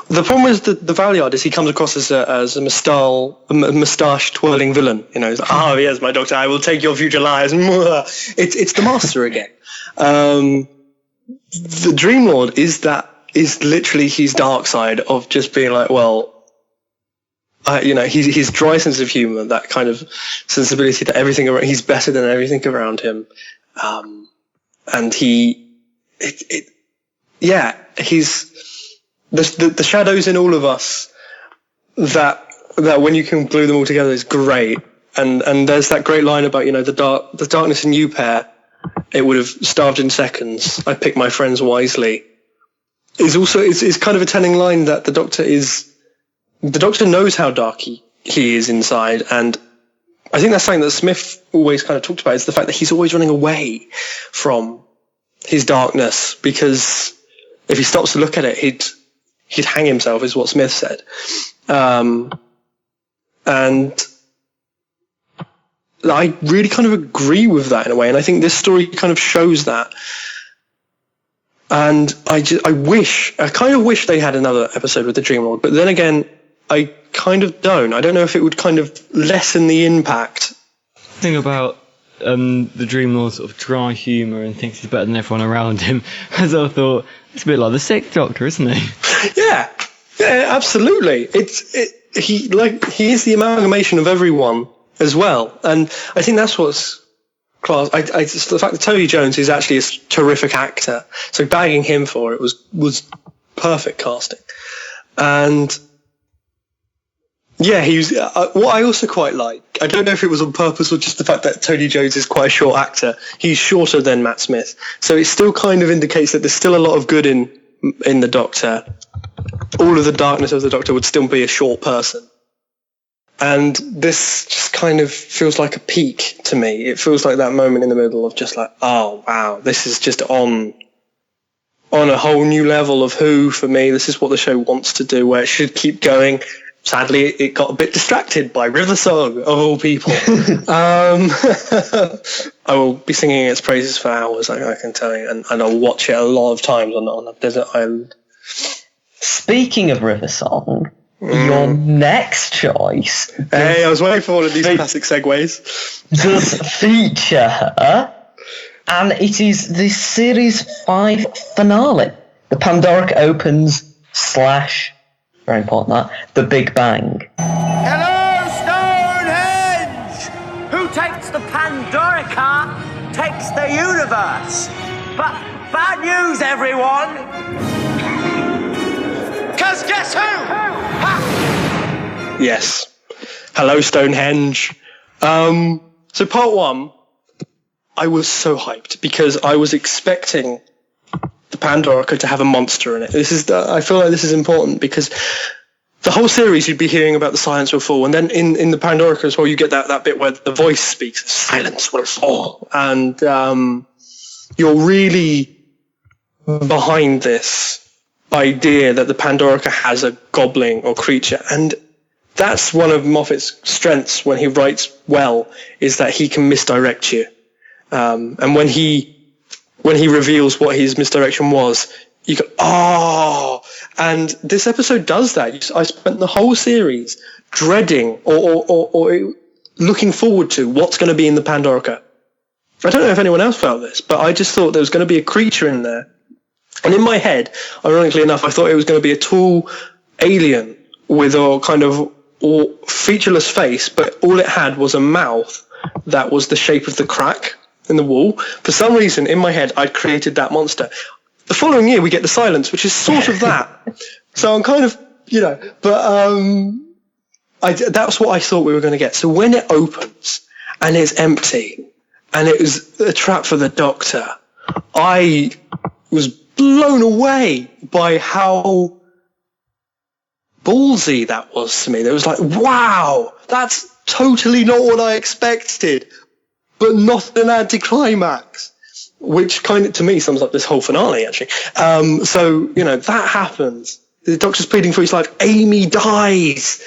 C: The problem with the Valeyard is he comes across as a moustache twirling villain. You know, he's like, "Oh yes, my Doctor, I will take your future lives." It's the Master again. The Dream Lord is literally his dark side of just being like, well, his dry sense of humour, that kind of sensibility that everything around, he's better than everything around him, and yeah, he's the shadows in all of us that when you can glue them all together is great. And there's that great line about, the darkness in you, pair, it would have starved in seconds. I picked my friends wisely. Is kind of a telling line that the Doctor knows how dark he is inside, and I think that's something that Smith always kind of talked about, is the fact that he's always running away from his darkness, because if he stops to look at it, he'd hang himself, is what Smith said. And I really kind of agree with that in a way, and I think this story kind of shows that. And I kind of wish they had another episode with the Dream Lord, but then again, I kind of don't. I don't know if it would kind of lessen the impact.
B: The thing about the Dream Lord's sort of dry humour and thinks he's better than everyone around him, as I thought, it's a bit like the Sixth Doctor, isn't he? Yeah,
C: absolutely. He is the amalgamation of everyone as well, and I think that's what's class. The fact that Toby Jones is actually a terrific actor, so bagging him for it was perfect casting. And yeah, he was. What I also quite like, I don't know if it was on purpose or just the fact that Tony Jones is quite a short actor. He's shorter than Matt Smith, so it still kind of indicates that there's still a lot of good in the Doctor. All of the darkness of the Doctor would still be a short person. And this just kind of feels like a peak to me. It feels like that moment in the middle of just like, oh, wow, this is just on a whole new level of Who for me. This is what the show wants to do, where it should keep going. Sadly, it got a bit distracted by River Song, of all people. I will be singing its praises for hours, I can tell you, and I'll watch it a lot of times on a desert island.
A: Speaking of River Song, your next choice.
C: Hey, I was waiting for one of these classic segues.
A: Does feature her, and it is the Series 5 finale. The Pandorica opens / very important that, the Big Bang.
J: Hello, Stonehenge! Who takes the Pandorica takes the universe. But bad news, everyone! 'Cause guess who? Ha!
C: Yes. Hello, Stonehenge. So part one, I was so hyped because I was expecting the Pandorica to have a monster in it. I feel like this is important because the whole series you'd be hearing about the silence will fall, and then in the Pandorica as well, you get that bit where the voice speaks, silence will fall, and you're really behind this idea that the Pandorica has a goblin or creature, and that's one of Moffat's strengths when he writes well, is that he can misdirect you, and when he reveals what his misdirection was, you go, oh! And this episode does that. I spent the whole series dreading or looking forward to what's going to be in the Pandorica. I don't know if anyone else felt this, but I just thought there was going to be a creature in there. And in my head, ironically enough, I thought it was going to be a tall alien with a kind of featureless face, but all it had was a mouth that was the shape of the crack in the wall. For some reason, in my head, I'd created that monster. The following year, we get the silence, which is sort of that. So I'm kind of, but that's what I thought we were going to get. So when it opens and it's empty and it was a trap for the Doctor, I was blown away by how ballsy that was to me. It was like, wow, that's totally not what I expected, but not an anticlimax, which kind of, to me, sums up this whole finale, actually. So, that happens. The Doctor's pleading for his life. Amy dies.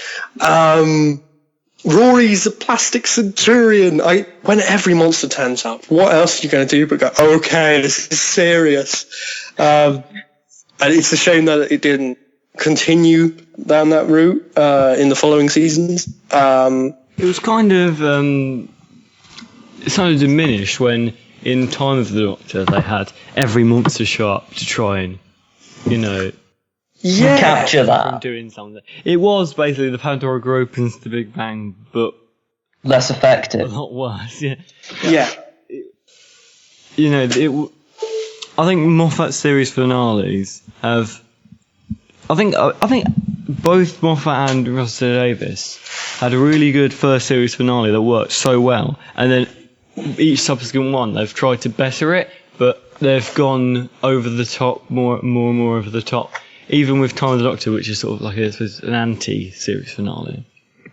C: Rory's a plastic centurion. When every monster turns up, what else are you going to do but go, okay, this is serious? And it's a shame that it didn't continue down that route in the following seasons.
B: It was kind of diminished when, in Time of the Doctor, they had every monster show up to try and,
A: capture that.
B: From doing something. It was basically the Pandorica opens the Big Bang, but
A: less effective.
B: A lot worse, yeah.
C: Yeah.
B: I think Moffat's series finales have. I think both Moffat and Russell Davis had a really good first series finale that worked so well, and then each subsequent one they've tried to better it, but they've gone over the top, more and more over the top. Even with Time of the Doctor, which is sort of like an anti-series finale,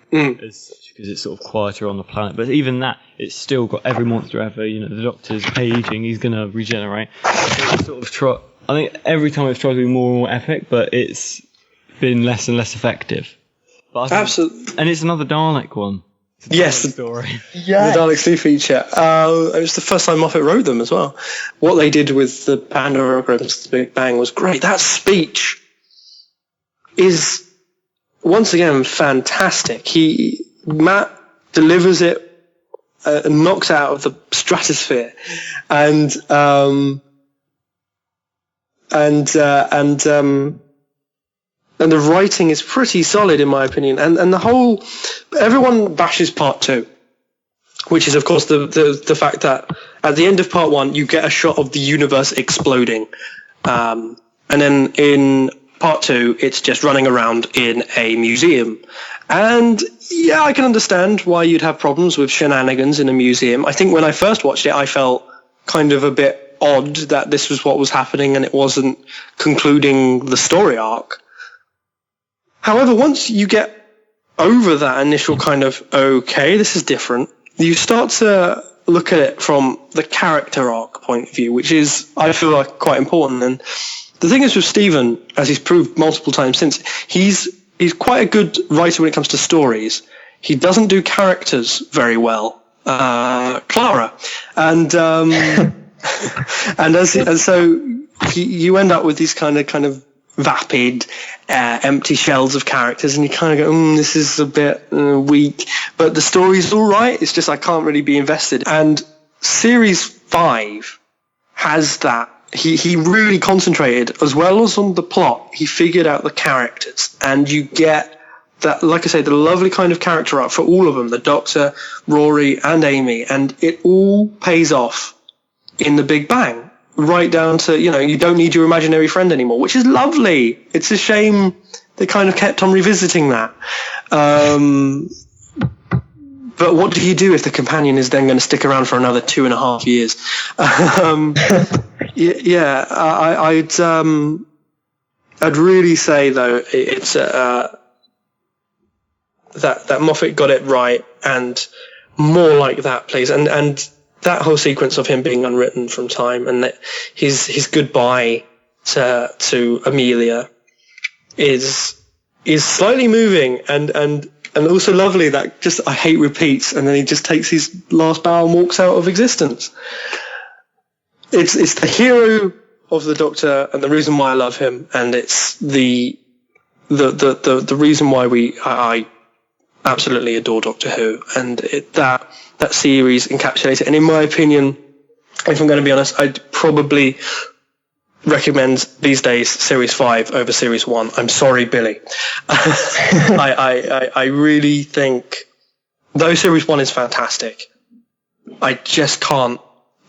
B: because it's sort of quieter on the planet. But even that, it's still got every monster ever. The Doctor's aging; he's going to regenerate. It's sort of I think every time it's tried to be more and more epic, but it's been less and less effective.
C: Absolutely.
B: And it's another Dalek one.
C: Yes, the
B: story.
C: Yeah, the Daleks do feature. It was the first time Moffat wrote them as well. What they did with the Pandora Programs, the Big Bang, was great. That speech is once again fantastic. Matt delivers it, knocks it out of the stratosphere, and the writing is pretty solid in my opinion. And the whole, everyone bashes part 2, which is of course the fact that at the end of part 1 you get a shot of the universe exploding, and then in part 2 it's just running around in a museum. And yeah, I can understand why you'd have problems with shenanigans in a museum. I think when I first watched it I felt kind of a bit odd that this was what was happening and it wasn't concluding the story arc. However, once you get over that initial kind of, okay, this is different, you start to look at it from the character arc point of view, which is, I feel like, quite important. And the thing is with Stephen, as he's proved multiple times since, he's quite a good writer when it comes to stories. He doesn't do characters very well. Clara. And so you end up with these kind of vapid, empty shells of characters, and you kind of go, this is a bit weak, but the story's all right. It's just I can't really be invested. And Series 5 has that. He really concentrated, as well as on the plot, he figured out the characters, and you get that, like I say, the lovely kind of character arc for all of them, the Doctor, Rory, and Amy, and it all pays off in the Big Bang. Right down to, you don't need your imaginary friend anymore, which is lovely. It's a shame they kind of kept on revisiting that. But what do you do if the companion is then going to stick around for another 2.5 years? I'd really say though it's that Moffat got it right, and more like that, please. And that whole sequence of him being unwritten from time, and that his goodbye to Amelia is slightly moving and also lovely. That just, I hate repeats, and then he just takes his last bow and walks out of existence. It's the hero of the Doctor and the reason why I love him, and it's the reason why I absolutely adore Doctor Who, and that series encapsulates it. And in my opinion, if I'm going to be honest, I'd probably recommend these days Series 5 over Series 1. I'm sorry, Billy. I really think, though Series 1 is fantastic, I just can't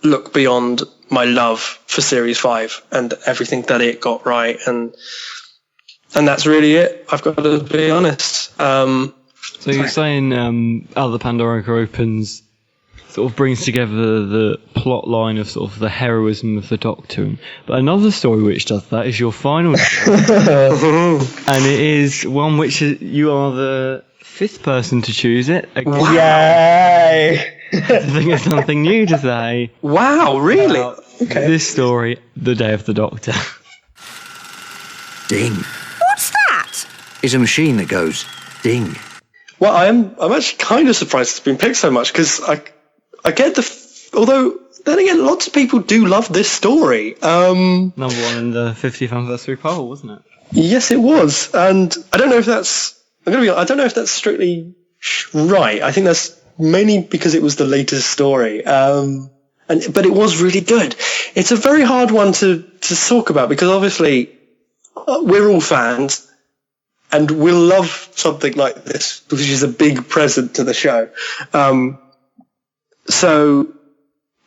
C: look beyond my love for Series 5 and everything that it got right, and that's really it. I've got to be honest.
B: So you're saying Out of the Pandora opens sort of brings together the plot line of sort of the heroism of the Doctor. But another story which does that is your final story. And it is one which you are the 5th person to choose it.
C: Wow.
A: Yay!
B: I think it's something new to say.
C: Wow, really? Okay.
B: This story, The Day of the Doctor.
E: Ding.
I: What's that?
E: It's a machine that goes ding.
C: Well, I'm actually kind of surprised it's been picked so much, because I get although then again, lots of people do love this story.
B: Number 1 in the 50th anniversary poll, wasn't it?
C: Yes, it was, and I don't know if that's. I don't know if that's strictly right. I think that's mainly because it was the latest story. But it was really good. It's a very hard one to talk about, because obviously we're all fans. And we'll love something like this, which is a big present to the show. So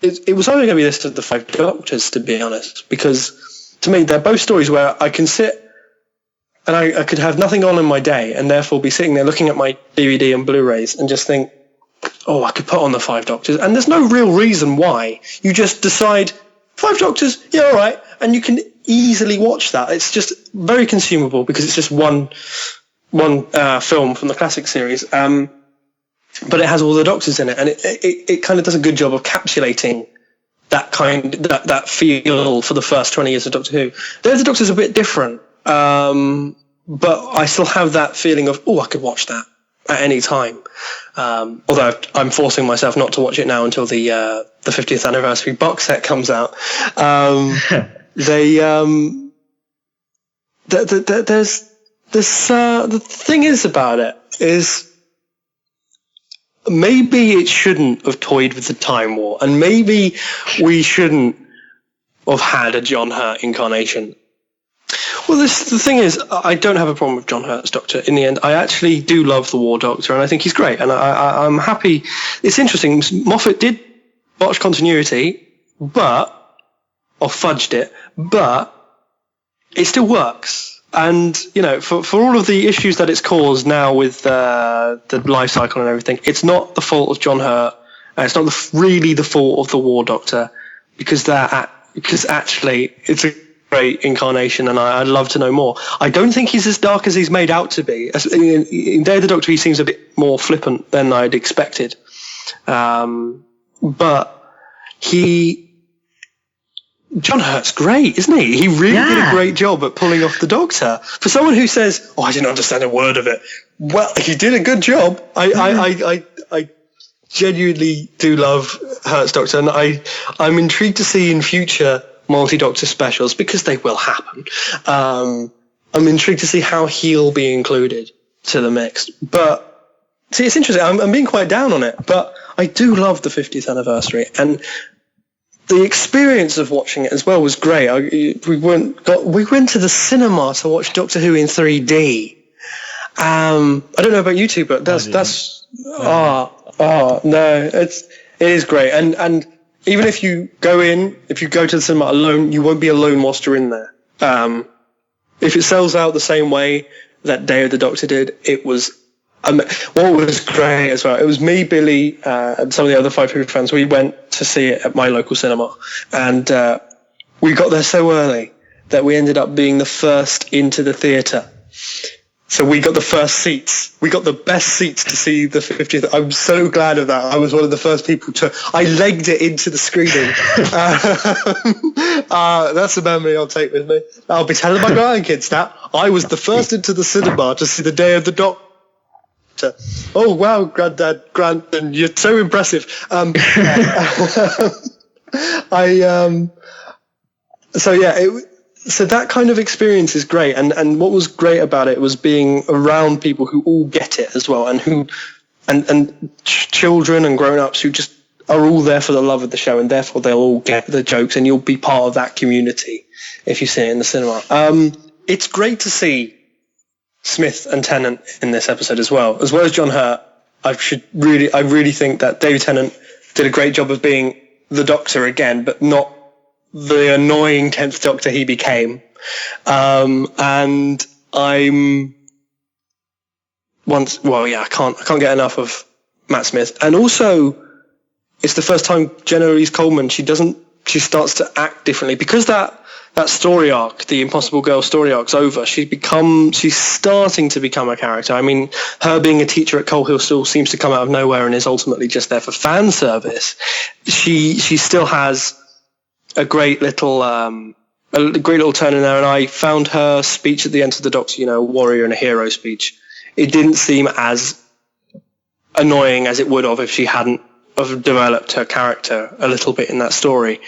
C: it was only going to be listed the Five Doctors, to be honest, because to me they're both stories where I can sit and I could have nothing on in my day and therefore be sitting there looking at my DVD and Blu-rays and just think, oh, I could put on the Five Doctors. And there's no real reason why. You just decide, Five Doctors, yeah, all right. And you can easily watch that. It's just very consumable because it's just one film from the classic series. But it has all the Doctors in it. And it kind of does a good job of encapsulating that feel for the first 20 years of Doctor Who. The Doctor's a bit different. But I still have that feeling of, oh, I could watch that at any time. Although I'm forcing myself not to watch it now until the 50th anniversary box set comes out. The thing is about it is maybe it shouldn't have toyed with the Time War, and maybe we shouldn't have had a John Hurt incarnation. Well, the thing is, I don't have a problem with John Hurt's Doctor. In the end, I actually do love the War Doctor, and I think he's great. And I'm happy. It's interesting. Moffat did botch continuity, or fudged it, but it still works. And, you know, for all of the issues that it's caused now with the life cycle and everything, it's not the fault of John Hurt, and it's not really the fault of the War Doctor, because actually it's a great incarnation, and I'd love to know more. I don't think he's as dark as he's made out to be. In Day of the Doctor, he seems a bit more flippant than I'd expected. But John Hurt's great, isn't he? He really did a great job at pulling off the Doctor. For someone who says, "Oh, I didn't understand a word of it," well, he did a good job. I genuinely do love Hurt's Doctor, and I'm intrigued to see in future multi-Doctor specials, because they will happen. I'm intrigued to see how he'll be included to the mix. But see, it's interesting. I'm being quite down on it, but I do love the 50th anniversary, and the experience of watching it as well was great. We went to the cinema to watch Doctor Who in 3D. I don't know about you two, but no, it is great, and even if you go to the cinema alone, you won't be alone whilst you're in there. If it sells out the same way that Day of the Doctor did, it was what was great as well. It was me, Billy, and some of the other Five Who fans. We went to see it at my local cinema, and we got there so early that we ended up being the first into the theatre. So we got the first seats. We got the best seats to see the 50th. I'm so glad of that. I was one of the first people I legged it into the screening. That's a memory I'll take with me. I'll be telling my grandkids that. I was the first into the cinema to see the Day of the Doctor. Oh, wow, Grandad, Gransden, you're so impressive. So that kind of experience is great, and what was great about it was being around people who all get it as well, and children and grown-ups who just are all there for the love of the show, and therefore they'll all get the jokes, and you'll be part of that community if you see it in the cinema. It's great to see Smith and Tennant in this episode as well as John Hurt. I really think that David Tennant did a great job of being the Doctor again, but not the annoying 10th Doctor he became. And I can't get enough of Matt Smith. And also, it's the first time Jenna Louise Coleman, she starts to act differently, because that story arc, the Impossible Girl story arc's over. She's starting to become a character. I mean, her being a teacher at Coal Hill still seems to come out of nowhere and is ultimately just there for fan service. She still has a great little turn in there, and I found her speech at the end of the Doctor, a warrior and a hero speech. It didn't seem as annoying as it would have if she hadn't have developed her character a little bit in that story.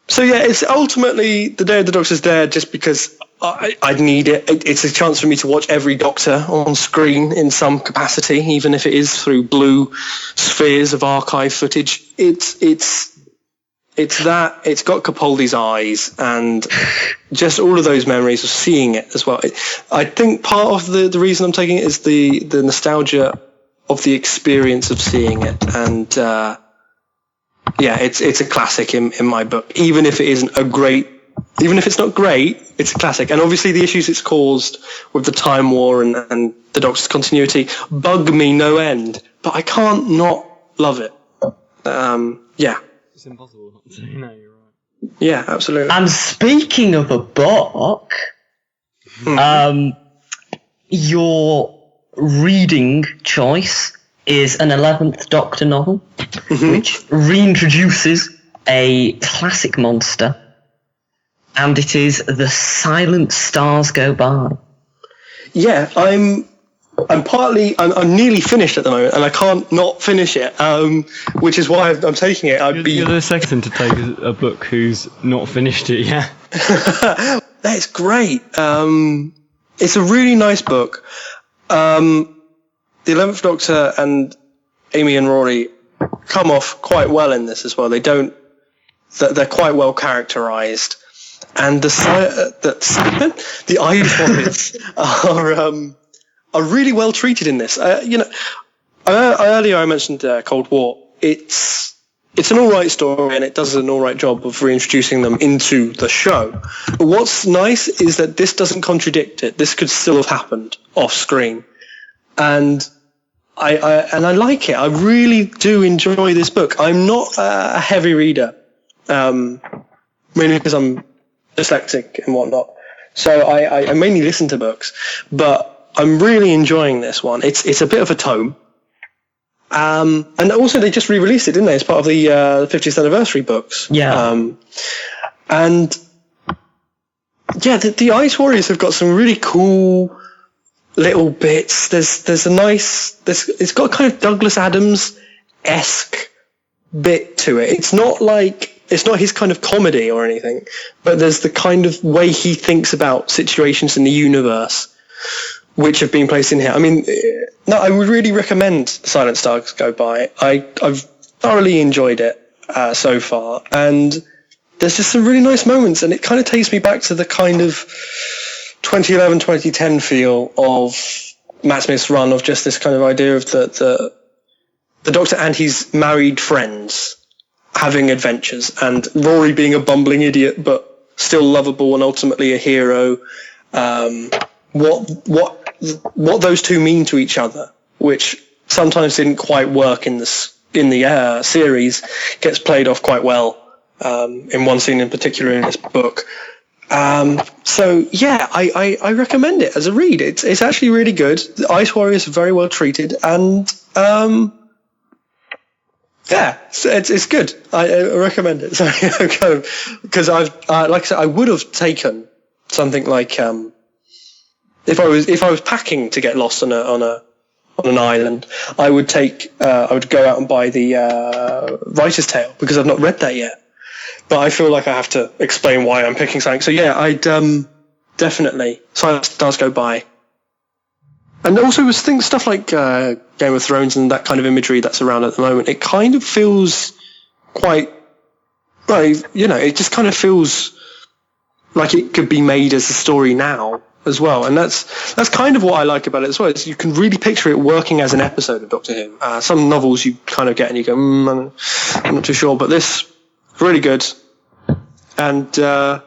C: So yeah, it's ultimately the Day of the Doctor's there just because I need it. It's a chance for me to watch every Doctor on screen in some capacity, even if it is through blue spheres of archive footage. It's that, it's got Capaldi's eyes and just all of those memories of seeing it as well. I think part of the reason I'm taking it is the nostalgia of the experience of seeing it, and yeah, it's a classic in my book. Even if it's not great, it's a classic. And obviously the issues it's caused with the Time War and the Doctor's continuity bug me no end. But I can't not love it. Yeah.
B: It's impossible not to. No, you're right.
C: Yeah, absolutely.
A: And speaking of a book, your reading choice is an 11th Doctor novel, which reintroduces a classic monster, and it is The Silent Stars Go By.
C: Yeah, I'm nearly finished at the moment, and I can't not finish it, which is why I'm taking it.
B: You're the second to take a book who's not finished it yet.
C: That's great. It's a really nice book. The 11th Doctor and Amy and Rory come off quite well in this as well. They're quite well characterized. And the Irish Warriors are really well treated in this. Earlier I mentioned Cold War. It's an all right story, and it does an all right job of reintroducing them into the show. But what's nice is that this doesn't contradict it. This could still have happened off screen, and I like it. I really do enjoy this book. I'm not a heavy reader, mainly because I'm dyslexic and whatnot. So I mainly listen to books, but I'm really enjoying this one. It's a bit of a tome. And also they just re-released it, didn't they? As part of the 50th anniversary books.
A: Yeah.
C: And yeah, the Ice Warriors have got some really cool little bits. There's a nice, it's got kind of Douglas Adams-esque bit to it. It's not his kind of comedy or anything, but there's the kind of way he thinks about situations in the universe which have been placed in here. I mean, no, I would really recommend Silent Stars Go By. I've thoroughly enjoyed it so far, and there's just some really nice moments, and it kind of takes me back to the kind of 2011, 2010 feel of Matt Smith's run, of just this kind of idea of the Doctor and his married friends having adventures, and Rory being a bumbling idiot but still lovable and ultimately a hero. What those two mean to each other, which sometimes didn't quite work in the series, gets played off quite well in one scene in particular in this book. So yeah, I recommend it as a read. It's actually really good. The Ice Warriors are very well treated, and yeah, it's good. I recommend it. Sorry, because like I said, I would have taken something like if I was packing to get lost on an island, I would go out and buy the Writer's Tale, because I've not read that yet. But I feel like I have to explain why I'm picking something. So yeah, I'd definitely Silent Stars Go By. And also with stuff like Game of Thrones and that kind of imagery that's around at the moment, it kind of feels quite, it just kind of feels like it could be made as a story now as well. And that's kind of what I like about it as well, is you can really picture it working as an episode of Doctor Who. Some novels you kind of get and you go, I'm not too sure, but this is really good. And love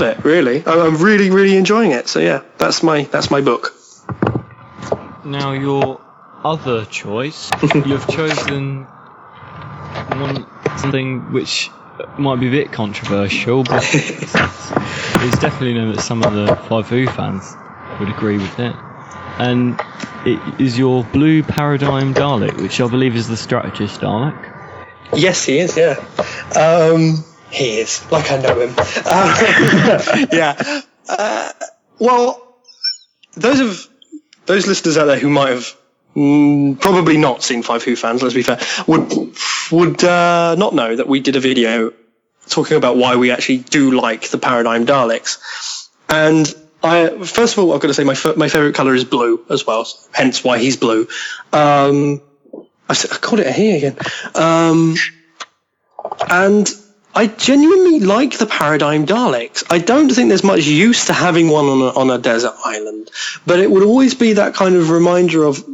C: it, really. I'm really, really enjoying it. So yeah, that's my book.
B: Now your other choice, you've chosen something which might be a bit controversial, but it's definitely known that some of the Five Who fans would agree with it. And it is your Blue Paradigm Dalek, which I believe is the strategist Dalek.
C: Yes, he is, yeah. He is, like I know him. Yeah. Well, those listeners out there who might have probably not seen Five Who fans, let's be fair, would not know that we did a video talking about why we actually do like the Paradigm Daleks. And first of all, I've got to say my favourite colour is blue as well, hence why he's blue. I called it a he again. And I genuinely like the Paradigm Daleks. I don't think there's much use to having one on a desert island, but it would always be that kind of reminder of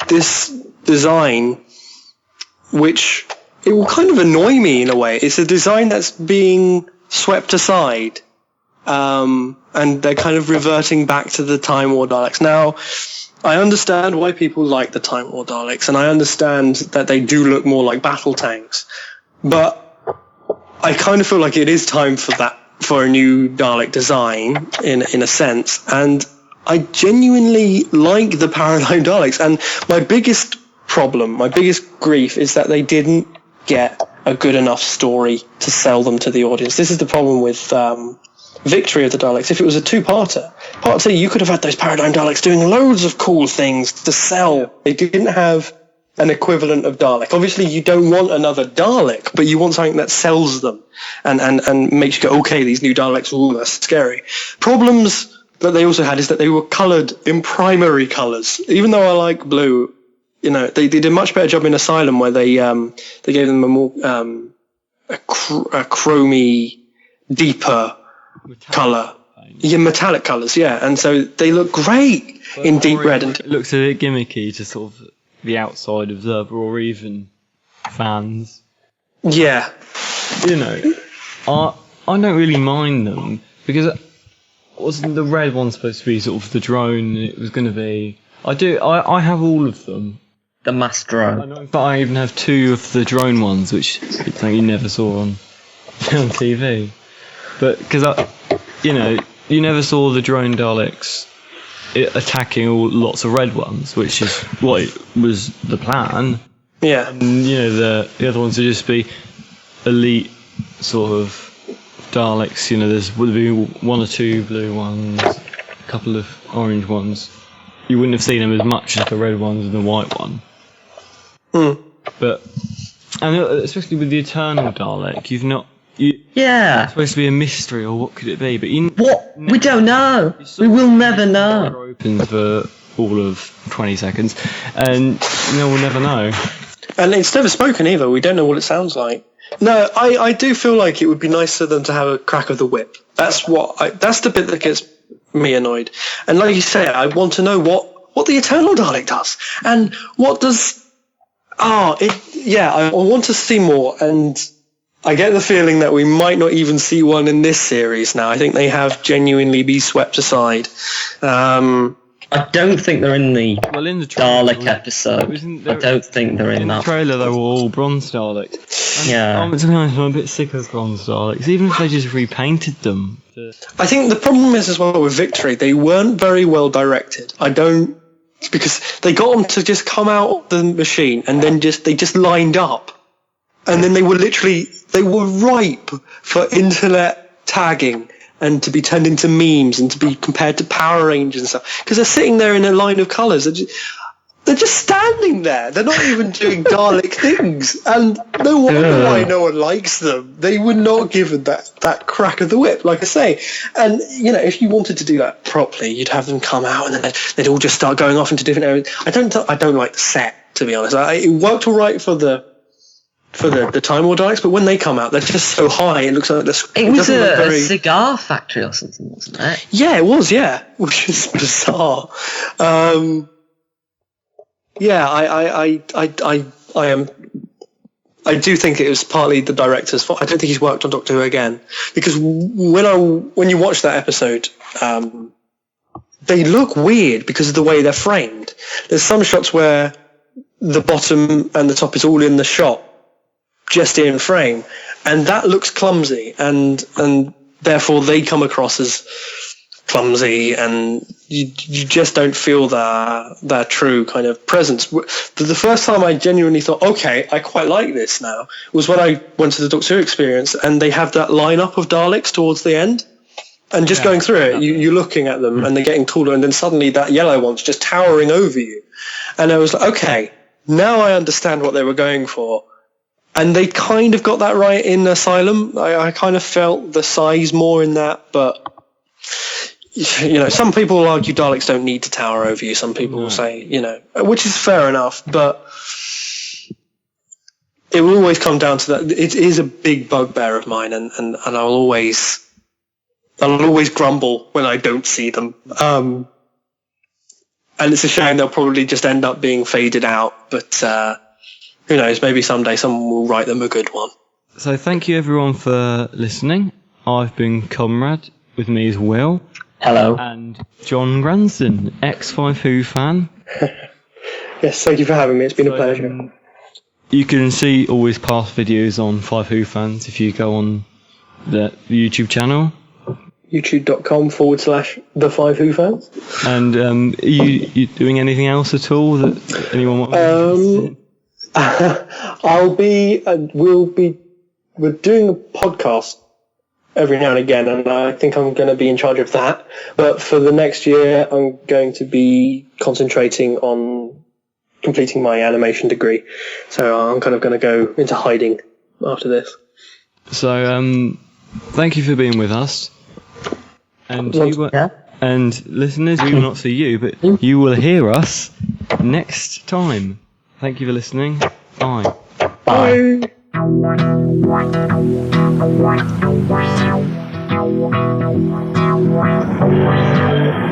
C: this design, which it will kind of annoy me in a way. It's a design that's being swept aside, and they're kind of reverting back to the Time War Daleks. Now, I understand why people like the Time War Daleks, and I understand that they do look more like battle tanks, but I kind of feel like it is time for a new Dalek design in a sense, and I genuinely like the Paradigm Daleks. And my biggest grief is that they didn't get a good enough story to sell them to the audience. This is the problem with Victory of the Daleks. If it was a two-parter, part 2, you could have had those Paradigm Daleks doing loads of cool things to sell. They didn't have an equivalent of Dalek. Obviously, you don't want another Dalek, but you want something that sells them and makes you go, okay, these new Daleks, ooh, that's scary. Problems that they also had is that they were coloured in primary colours. Even though I like blue, you know, they did a much better job in Asylum, where they gave them a more a chromy, deeper colour. Yeah, metallic colours, yeah. And so they look great in deep red. And
B: it looks a bit gimmicky to sort of the outside observer or even fans.
C: Yeah.
B: You know, I don't really mind them, because wasn't the red one supposed to be sort of the drone? It was going to be... I have all of them.
A: The mass drone.
B: I know, but I even have 2 of the drone ones, which is something you never saw on TV. But, because, you know, you never saw the drone Daleks attacking lots of red ones, which is what was the plan.
C: Yeah.
B: And, you know, the other ones would just be elite sort of Daleks. You know, would be 1 or 2 blue ones, a couple of orange ones. You wouldn't have seen them as much as the red ones and the white one. But, and especially with the Eternal Dalek, you've not...
A: Yeah.
B: It's supposed to be a mystery, or what could it be? But
A: we don't know. We will never know.
B: Open for all of 20 seconds, and we'll never know.
C: And it's never spoken either. We don't know what it sounds like. No, I do feel like it would be nice for them to have a crack of the whip. That's the bit that gets me annoyed. And like you say, I want to know what the Eternal Dalek does, and what does. I want to see more, and I get the feeling that we might not even see one in this series now. I think they have genuinely been swept aside.
A: I don't think they're in the
B: trailer,
A: Dalek episode. I don't think they're in that.
B: In the trailer, they were all bronze Daleks.
A: Yeah.
B: I'm a bit sick of bronze Daleks, even if they just repainted them.
C: I think the problem is as well with Victory, they weren't very well directed. Because they got them to just come out of the machine and then they just lined up. And then they were ripe for internet tagging and to be turned into memes and to be compared to Power Rangers and stuff. Because they're sitting there in a line of colours. They're just standing there. They're not even doing Dalek things. And no wonder why no one likes them. They were not given that crack of the whip, like I say. And, you know, if you wanted to do that properly, you'd have them come out and then they'd all just start going off into different areas. I don't like the set, to be honest. It worked all right for the Time War Daleks, but when they come out, they're just so high. It looks like
A: it was a cigar factory or something, wasn't it?
C: Yeah, it was. Yeah, which is bizarre. Yeah, I do think it was partly the director's fault. I don't think he's worked on Doctor Who again, because when you watch that episode, they look weird because of the way they're framed. There's some shots where the bottom and the top is all in the shot, just in frame, and that looks clumsy, and therefore they come across as clumsy, and you just don't feel their true kind of presence. The first time I genuinely thought, okay, I quite like this now, was when I went to the Doctor Who experience, and they have that lineup of Daleks towards the end, and just going through it, you're looking at them, and they're getting taller, and then suddenly that yellow one's just towering over you, and I was like, okay, now I understand what they were going for. And they kind of got that right in Asylum. I kind of felt the size more in that, but you know, some people will argue Daleks don't need to tower over you. Some people will say, you know, which is fair enough, but it will always come down to that. It is a big bugbear of mine, and I'll always grumble when I don't see them. And it's a shame they'll probably just end up being faded out, but who knows? Maybe someday someone will write them a good one.
B: So thank you everyone for listening. I've been Comrade. With me is Will.
A: Hello.
B: And Jon Gransden, ex-5 Who fan.
C: Yes, thank you for having me. It's been a pleasure.
B: You can see all his past videos on 5 Who fans if you go on the YouTube channel.
C: YouTube.com/the 5 Who fans.
B: And are you doing anything else at all that anyone wants to
C: we're doing a podcast every now and again, and I think I'm going to be in charge of that. But for the next year, I'm going to be concentrating on completing my animation degree. So I'm kind of going to go into hiding after this.
B: So thank you for being with us. And and listeners, we will not see you, but you will hear us next time. Thank you for listening. Bye.
C: Bye.
L: Bye.